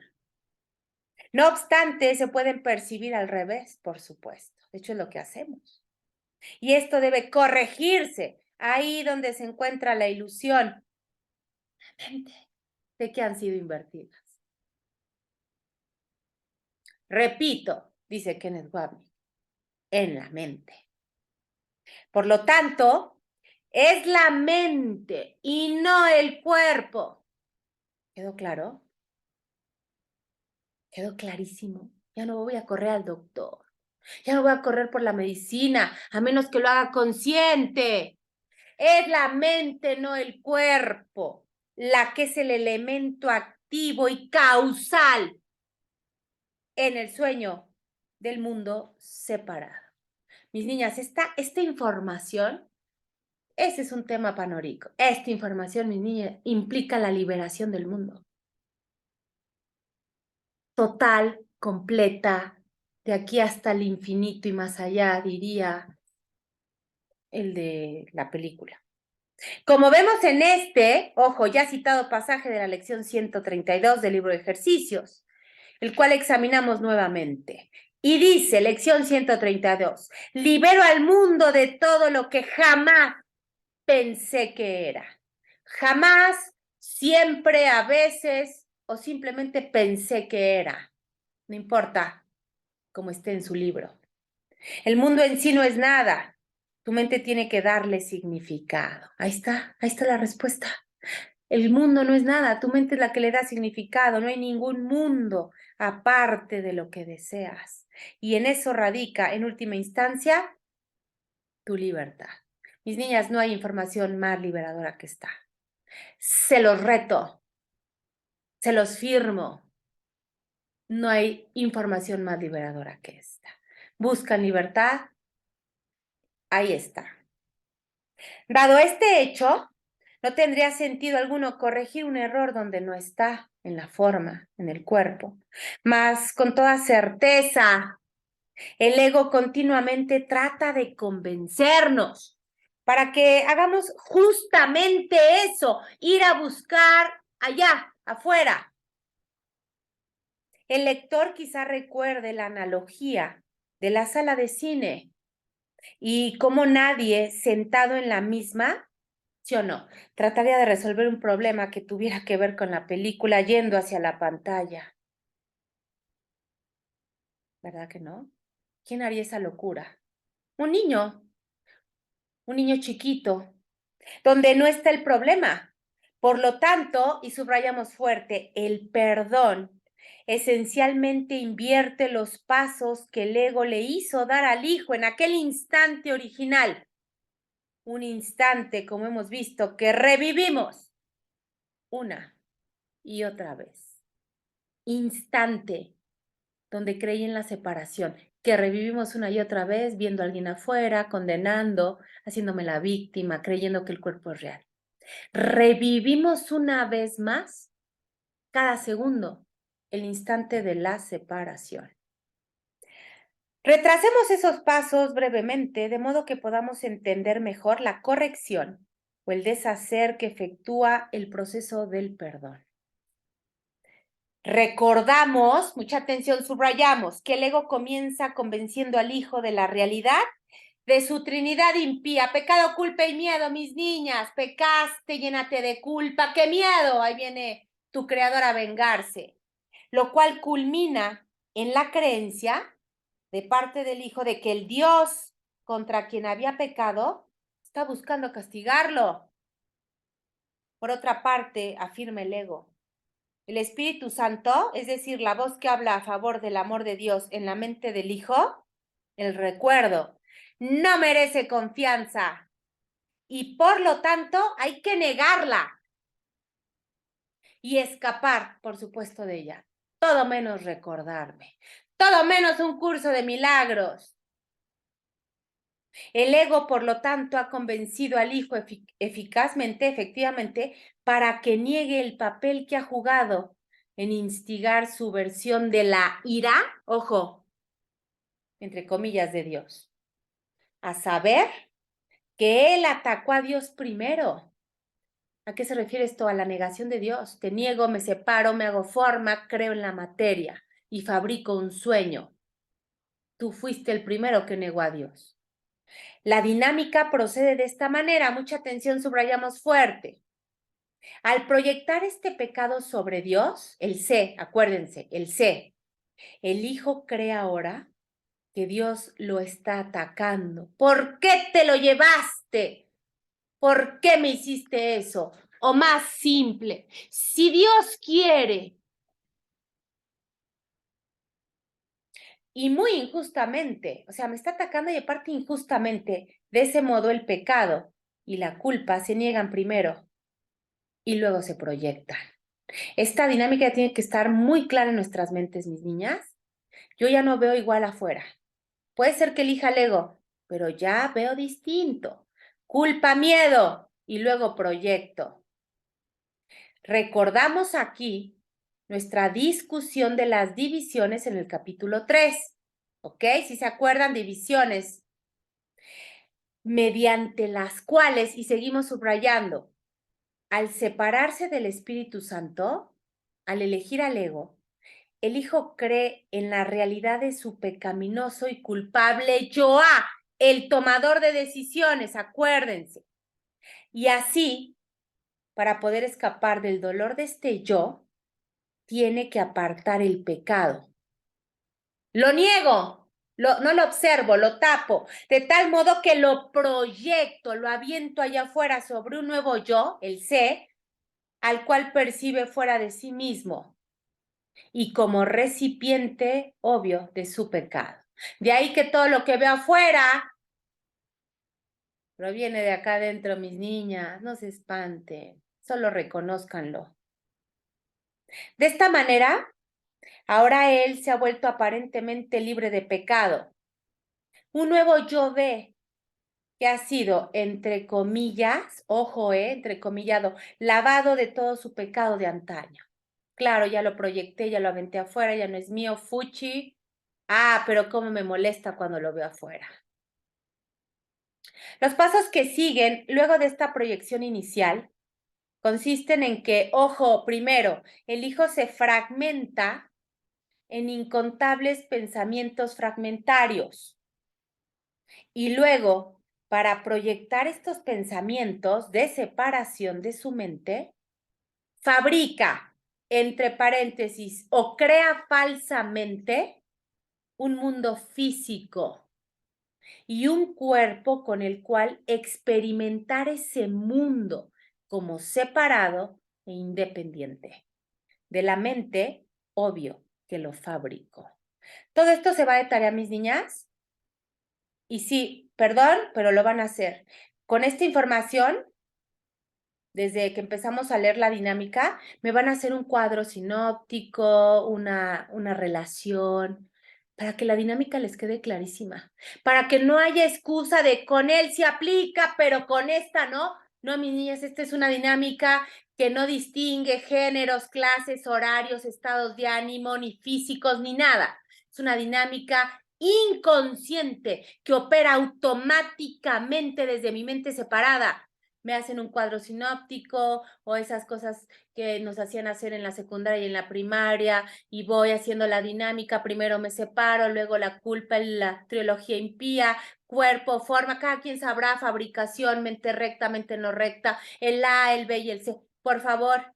No obstante, se pueden percibir al revés, por supuesto. De hecho, es lo que hacemos. Y esto debe corregirse ahí donde se encuentra la ilusión de que han sido invertidas. Repito, dice Kenneth Wapnick, en la mente. Por lo tanto, es la mente y no el cuerpo. ¿Quedó claro? ¿Quedó clarísimo? Ya no voy a correr al doctor. Ya no voy a correr por la medicina, a menos que lo haga consciente. Es la mente, no el cuerpo, la que es el elemento activo y causal en el sueño del mundo separado. Mis niñas, esta información, ese es un tema panórico. Esta información, mis niñas, implica la liberación del mundo. Total, completa, de aquí hasta el infinito y más allá, diría el de la película. Como vemos en este, ojo, ya citado pasaje de la lección 132 del libro de ejercicios, el cual examinamos nuevamente. Y dice, lección 132, libero al mundo de todo lo que jamás pensé que era. Jamás, siempre, a veces, o simplemente pensé que era. No importa cómo esté en su libro. El mundo en sí no es nada. Tu mente tiene que darle significado. Ahí está la respuesta. El mundo no es nada, tu mente es la que le da significado, no hay ningún mundo aparte de lo que deseas. Y en eso radica, en última instancia, tu libertad. Mis niñas, no hay información más liberadora que esta. Se los reto, se los firmo. No hay información más liberadora que esta. ¿Buscan libertad? Ahí está. Dado este hecho, no tendría sentido alguno corregir un error donde no está, en la forma, en el cuerpo. Mas con toda certeza, el ego continuamente trata de convencernos para que hagamos justamente eso, ir a buscar allá, afuera. El lector quizá recuerde la analogía de la sala de cine y cómo nadie sentado en la misma, ¿sí o no? Trataría de resolver un problema que tuviera que ver con la película yendo hacia la pantalla. ¿Verdad que no? ¿Quién haría esa locura? Un niño chiquito, donde no está el problema. Por lo tanto, y subrayamos fuerte, el perdón esencialmente invierte los pasos que el ego le hizo dar al hijo en aquel instante original. Un instante, como hemos visto, que revivimos una y otra vez. Instante donde creí en la separación, que revivimos una y otra vez viendo a alguien afuera, condenando, haciéndome la víctima, creyendo que el cuerpo es real. Revivimos una vez más cada segundo el instante de la separación. Retrasemos esos pasos brevemente, de modo que podamos entender mejor la corrección o el deshacer que efectúa el proceso del perdón. Recordamos, mucha atención, subrayamos, que el ego comienza convenciendo al hijo de la realidad de su Trinidad impía. Pecado, culpa y miedo, mis niñas. Pecaste, llénate de culpa. ¡Qué miedo! Ahí viene tu creador a vengarse. Lo cual culmina en la creencia de parte del hijo de que el Dios contra quien había pecado está buscando castigarlo. Por otra parte, afirma el ego, el Espíritu Santo, es decir, la voz que habla a favor del amor de Dios en la mente del Hijo, el recuerdo, no merece confianza y por lo tanto hay que negarla y escapar, por supuesto, de ella. Todo menos recordarme, todo menos un curso de milagros. El ego, por lo tanto, ha convencido al hijo eficazmente, efectivamente, para que niegue el papel que ha jugado en instigar su versión de la ira, ojo, entre comillas, de Dios. A saber, que él atacó a Dios primero. ¿A qué se refiere esto? A la negación de Dios. Te niego, me separo, me hago forma, creo en la materia. y fabrico un sueño. Tú fuiste el primero que negó a Dios. La dinámica procede de esta manera. Mucha atención, subrayamos fuerte. Al proyectar este pecado sobre Dios, el sé, acuérdense, el sé, el hijo cree ahora que Dios lo está atacando. ¿Por qué te lo llevaste? ¿Por qué me hiciste eso? O más simple, si Dios quiere, y muy injustamente, o sea, me está atacando y aparte injustamente, de ese modo el pecado y la culpa se niegan primero y luego se proyectan. Esta dinámica tiene que estar muy clara en nuestras mentes, mis niñas. Yo ya no veo igual afuera. Puede ser que elija el ego, pero ya veo distinto. Culpa, miedo y luego proyecto. Recordamos aquí nuestra discusión de las divisiones en el capítulo 3. ¿Ok? Si se acuerdan, divisiones mediante las cuales, y seguimos subrayando, al separarse del Espíritu Santo, al elegir al ego, el hijo cree en la realidad de su pecaminoso y culpable yo, el tomador de decisiones, acuérdense. Y así, para poder escapar del dolor de este yo, tiene que apartar el pecado. Lo niego, no lo observo, lo tapo, de tal modo que lo proyecto, lo aviento allá afuera sobre un nuevo yo, el sé, al cual percibe fuera de sí mismo y como recipiente obvio de su pecado. De ahí que todo lo que veo afuera proviene de acá adentro, mis niñas, no se espanten, solo reconózcanlo. De esta manera, ahora él se ha vuelto aparentemente libre de pecado. Un nuevo yo ve que ha sido, entre comillas, ojo, entrecomillado, lavado de todo su pecado de antaño. Claro, ya lo proyecté, ya lo aventé afuera, ya no es mío, fuchi. Pero cómo me molesta cuando lo veo afuera. Los pasos que siguen luego de esta proyección inicial consisten en que, ojo, primero, el hijo se fragmenta en incontables pensamientos fragmentarios y luego, para proyectar estos pensamientos de separación de su mente, fabrica, entre paréntesis, o crea falsamente un mundo físico y un cuerpo con el cual experimentar ese mundo como separado e independiente. De la mente, obvio que lo fabrico. Todo esto se va de tarea, mis niñas. Y sí, perdón, pero lo van a hacer. Con esta información, desde que empezamos a leer la dinámica, me van a hacer un cuadro sinóptico, una relación, para que la dinámica les quede clarísima, para que no haya excusa de con él se aplica, pero con esta no. No, mis niñas, esta es una dinámica que no distingue géneros, clases, horarios, estados de ánimo, ni físicos, ni nada. Es una dinámica inconsciente que opera automáticamente desde mi mente separada. Me hacen un cuadro sinóptico o esas cosas que nos hacían hacer en la secundaria y en la primaria, y voy haciendo la dinámica, primero me separo, luego la culpa, la trilogía impía, cuerpo, forma, cada quien sabrá, fabricación, mente recta, mente no recta, el A, el B y el C. Por favor,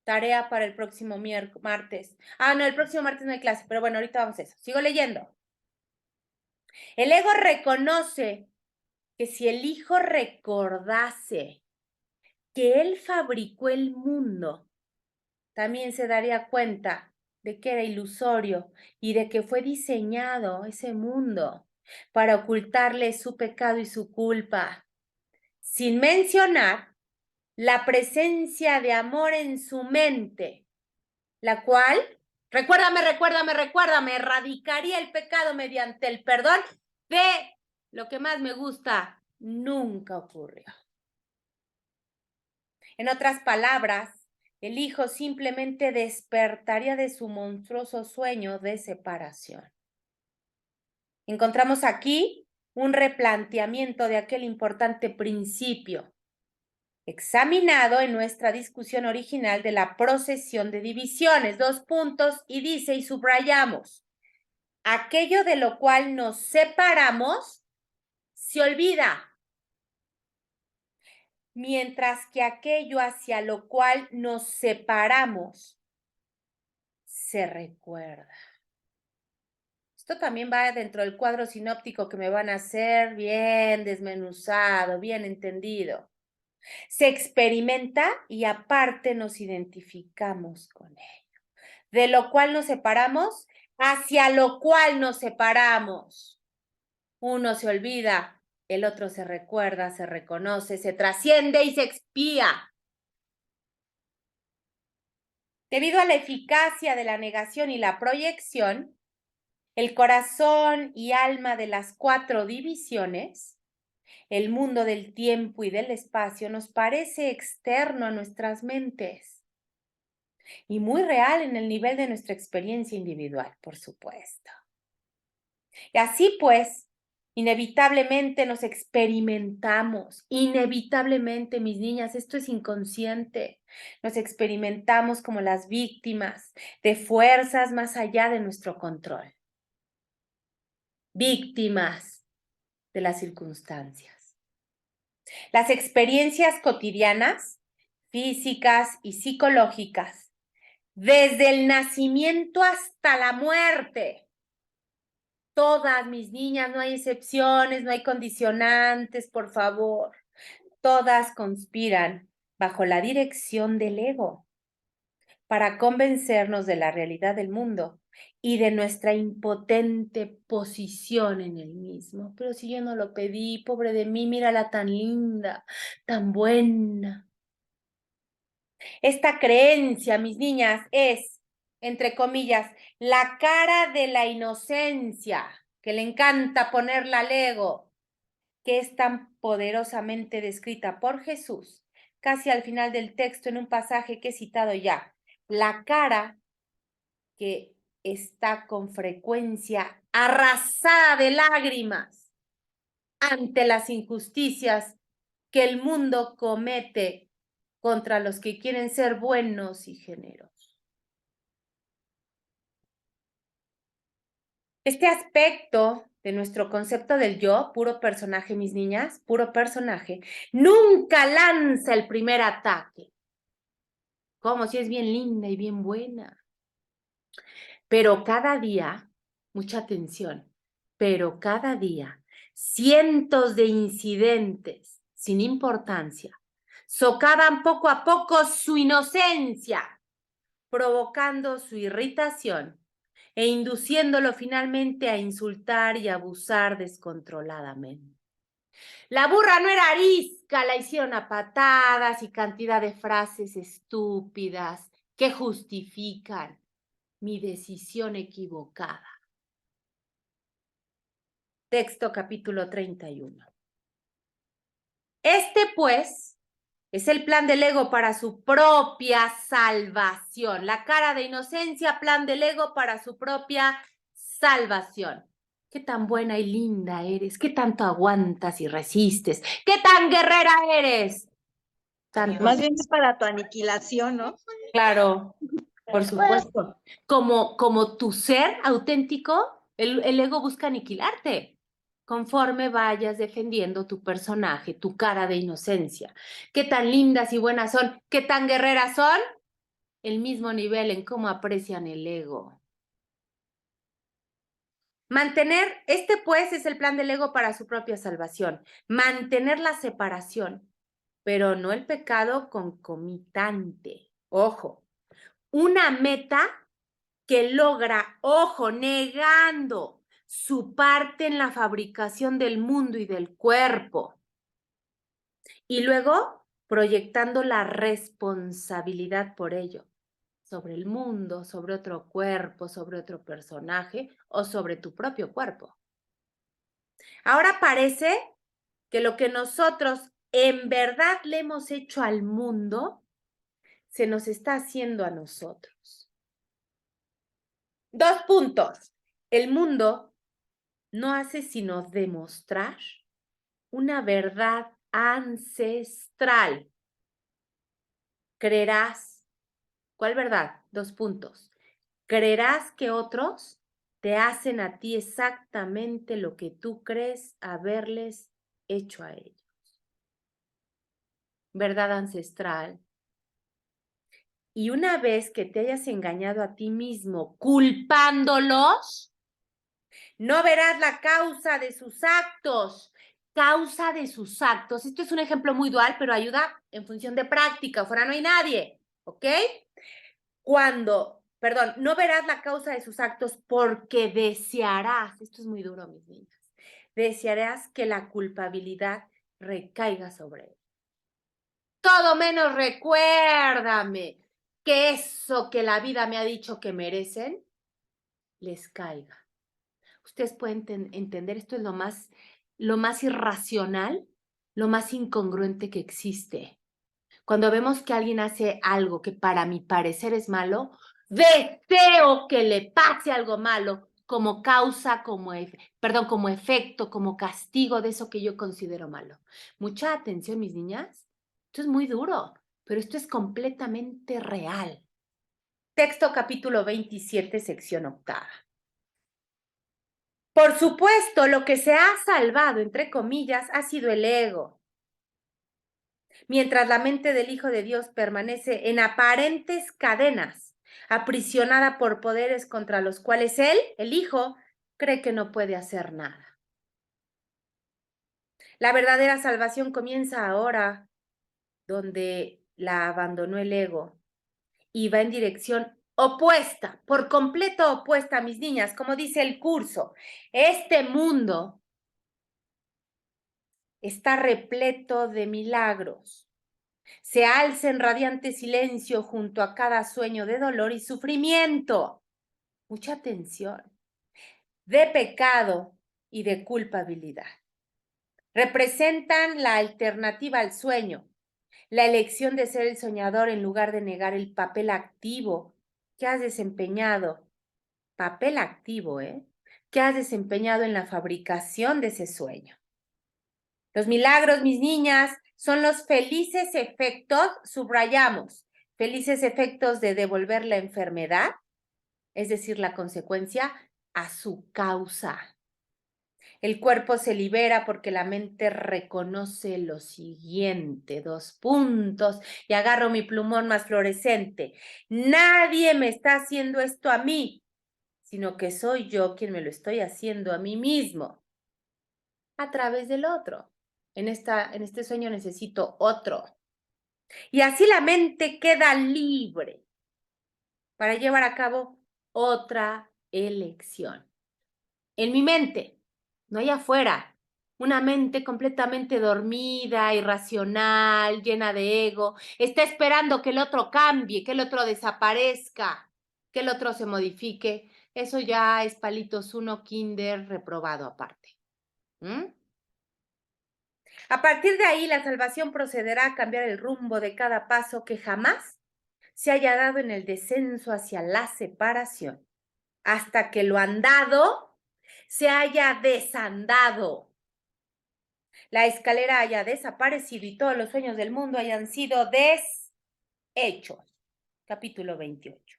tarea para el próximo martes. No, el próximo martes no hay clase, pero bueno, ahorita vamos a eso. Sigo leyendo. El ego reconoce que si el hijo recordase que él fabricó el mundo, también se daría cuenta de que era ilusorio y de que fue diseñado ese mundo para ocultarle su pecado y su culpa, sin mencionar la presencia de amor en su mente, la cual, recuérdame, erradicaría el pecado mediante el perdón de lo que más me gusta, nunca ocurrió. En otras palabras, el hijo simplemente despertaría de su monstruoso sueño de separación. Encontramos aquí un replanteamiento de aquel importante principio. examinado en nuestra discusión original de la procesión de divisiones. 2 puntos y dice, y subrayamos, aquello de lo cual nos separamos se olvida, mientras que aquello hacia lo cual nos separamos se recuerda. Esto también va dentro del cuadro sinóptico que me van a hacer bien desmenuzado, bien entendido. Se experimenta y aparte nos identificamos con ello. De lo cual nos separamos, hacia lo cual nos separamos. Uno se olvida, el otro se recuerda, se reconoce, se trasciende y se expía. Debido a la eficacia de la negación y la proyección, el corazón y alma de las 4 divisiones, el mundo del tiempo y del espacio, nos parece externo a nuestras mentes y muy real en el nivel de nuestra experiencia individual, por supuesto. Y así pues, inevitablemente nos experimentamos, inevitablemente, mis niñas, esto es inconsciente, nos experimentamos como las víctimas de fuerzas más allá de nuestro control, víctimas de las circunstancias. Las experiencias cotidianas, físicas y psicológicas, desde el nacimiento hasta la muerte. Todas mis niñas, no hay excepciones, no hay condicionantes, por favor. Todas conspiran bajo la dirección del ego para convencernos de la realidad del mundo y de nuestra impotente posición en el mismo. Pero si yo no lo pedí, pobre de mí, mírala tan linda, tan buena. Esta creencia, mis niñas, es, entre comillas, la cara de la inocencia, que le encanta ponerla al ego, que es tan poderosamente descrita por Jesús, casi al final del texto en un pasaje que he citado ya. La cara que está con frecuencia arrasada de lágrimas ante las injusticias que el mundo comete contra los que quieren ser buenos y generosos. Este aspecto de nuestro concepto del yo, puro personaje, mis niñas, puro personaje, nunca lanza el primer ataque. Como si es bien linda y bien buena. Pero cada día, mucha atención, pero cada día, cientos de incidentes sin importancia socavan poco a poco su inocencia, provocando su irritación e induciéndolo finalmente a insultar y abusar descontroladamente. La burra no era arisca, la hicieron a patadas y cantidad de frases estúpidas que justifican mi decisión equivocada. Texto capítulo 31. Este, pues, es el plan del ego para su propia salvación. La cara de inocencia, plan del ego para su propia salvación. Qué tan buena y linda eres, qué tanto aguantas y resistes, qué tan guerrera eres. Tanto. Más bien es para tu aniquilación, ¿no? Claro, por supuesto. Como tu ser auténtico, el ego busca aniquilarte conforme vayas defendiendo tu personaje, tu cara de inocencia. Qué tan lindas y buenas son, qué tan guerreras son, el mismo nivel en cómo aprecian el ego. Mantener, pues es el plan del ego para su propia salvación, mantener la separación, pero no el pecado concomitante. Ojo, una meta que logra, ojo, negando su parte en la fabricación del mundo y del cuerpo. Y luego proyectando la responsabilidad por ello sobre el mundo, sobre otro cuerpo, sobre otro personaje o sobre tu propio cuerpo. Ahora parece que lo que nosotros en verdad le hemos hecho al mundo se nos está haciendo a nosotros. 2 puntos. El mundo no hace sino demostrar una verdad ancestral. creerás, ¿cuál verdad? 2 puntos. Creerás que otros te hacen a ti exactamente lo que tú crees haberles hecho a ellos. Verdad ancestral. Y una vez que te hayas engañado a ti mismo culpándolos, no verás la causa de sus actos. Causa de sus actos. Esto es un ejemplo muy dual, pero ayuda en función de práctica. Fuera no hay nadie, ¿ok? No verás la causa de sus actos porque desearás, esto es muy duro, mis niñas, desearás que la culpabilidad recaiga sobre él. Todo menos recuérdame que eso que la vida me ha dicho que merecen, les caiga. Ustedes pueden entender, esto es lo más irracional, lo más incongruente que existe. Cuando vemos que alguien hace algo que para mi parecer es malo, deseo que le pase algo malo como causa, como efecto, como castigo de eso que yo considero malo. Mucha atención, mis niñas. Esto es muy duro, pero esto es completamente real. Texto capítulo 27, sección 8. Por supuesto, lo que se ha salvado, entre comillas, ha sido el ego. Mientras la mente del Hijo de Dios permanece en aparentes cadenas, aprisionada por poderes contra los cuales él, el Hijo, cree que no puede hacer nada. La verdadera salvación comienza ahora, donde la abandonó el ego y va en dirección opuesta, por completo opuesta, mis niñas, como dice el curso. Este mundo está repleto de milagros. Se alza en radiante silencio junto a cada sueño de dolor y sufrimiento. Mucha atención. De pecado y de culpabilidad. Representan la alternativa al sueño, la elección de ser el soñador en lugar de negar el papel activo que has desempeñado. Papel activo, que has desempeñado en la fabricación de ese sueño. Los milagros, mis niñas, son los felices efectos, subrayamos, felices efectos de devolver la enfermedad, es decir, la consecuencia, a su causa. El cuerpo se libera porque la mente reconoce lo siguiente, 2 puntos, y agarro mi plumón más fluorescente. Nadie me está haciendo esto a mí, sino que soy yo quien me lo estoy haciendo a mí mismo, a través del otro. En este sueño necesito otro. Y así la mente queda libre para llevar a cabo otra elección. En mi mente, no allá afuera, una mente completamente dormida, irracional, llena de ego, está esperando que el otro cambie, que el otro desaparezca, que el otro se modifique. Eso ya es palitos 1, kinder, reprobado aparte. A partir de ahí, la salvación procederá a cambiar el rumbo de cada paso que jamás se haya dado en el descenso hacia la separación, hasta que lo andado se haya desandado, la escalera haya desaparecido y todos los sueños del mundo hayan sido deshechos. Capítulo 28.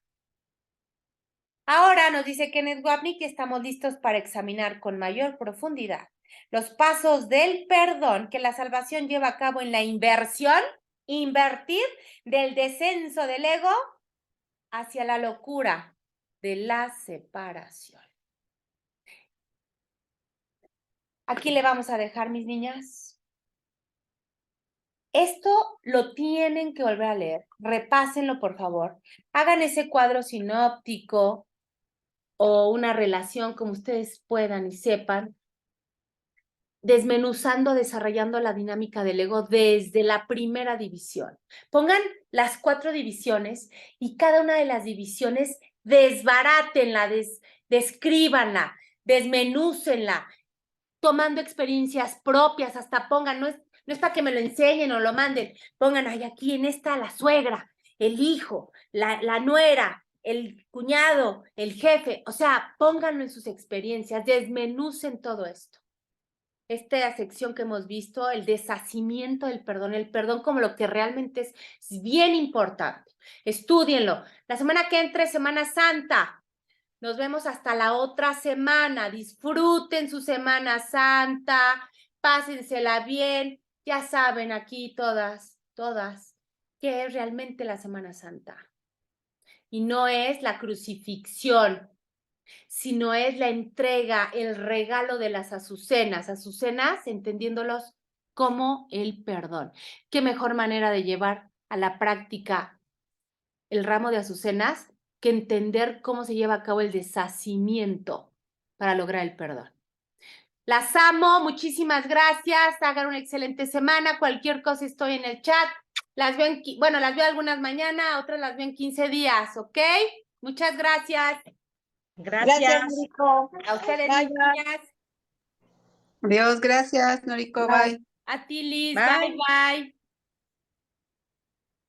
Ahora nos dice Kenneth Wapnick que estamos listos para examinar con mayor profundidad los pasos del perdón que la salvación lleva a cabo en la invertir del descenso del ego hacia la locura de la separación. Aquí le vamos a dejar, mis niñas. Esto lo tienen que volver a leer. Repásenlo, por favor. Hagan ese cuadro sinóptico o una relación como ustedes puedan y sepan, desmenuzando, desarrollando la dinámica del ego desde la primera división. Pongan las 4 divisiones y cada una de las divisiones desbarátenla, descríbanla, desmenúcenla, tomando experiencias propias, hasta pongan, no es para que me lo enseñen o lo manden, pongan, ay, aquí en esta la suegra, el hijo, la nuera, el cuñado, el jefe, o sea, pónganlo en sus experiencias, desmenucen todo esto. esta sección que hemos visto, el deshacimiento del perdón, el perdón como lo que realmente es bien importante. Estúdienlo. La semana que entre, Semana Santa. Nos vemos hasta la otra semana. Disfruten su Semana Santa, pásensela bien. Ya saben aquí todas, qué es realmente la Semana Santa. Y no es la crucifixión, sino es la entrega, el regalo de las azucenas. Azucenas, entendiéndolos como el perdón. ¿Qué mejor manera de llevar a la práctica el ramo de azucenas que entender cómo se lleva a cabo el deshacimiento para lograr el perdón? Las amo, muchísimas gracias, hagan una excelente semana, cualquier cosa estoy en el chat, las veo las veo algunas mañana, otras las veo en 15 días, ¿ok? Muchas gracias. Gracias, Noriko. A ustedes, Bye, mis bye. niñas. Adiós, gracias, Noriko, bye. A ti, Liz, Bye. bye.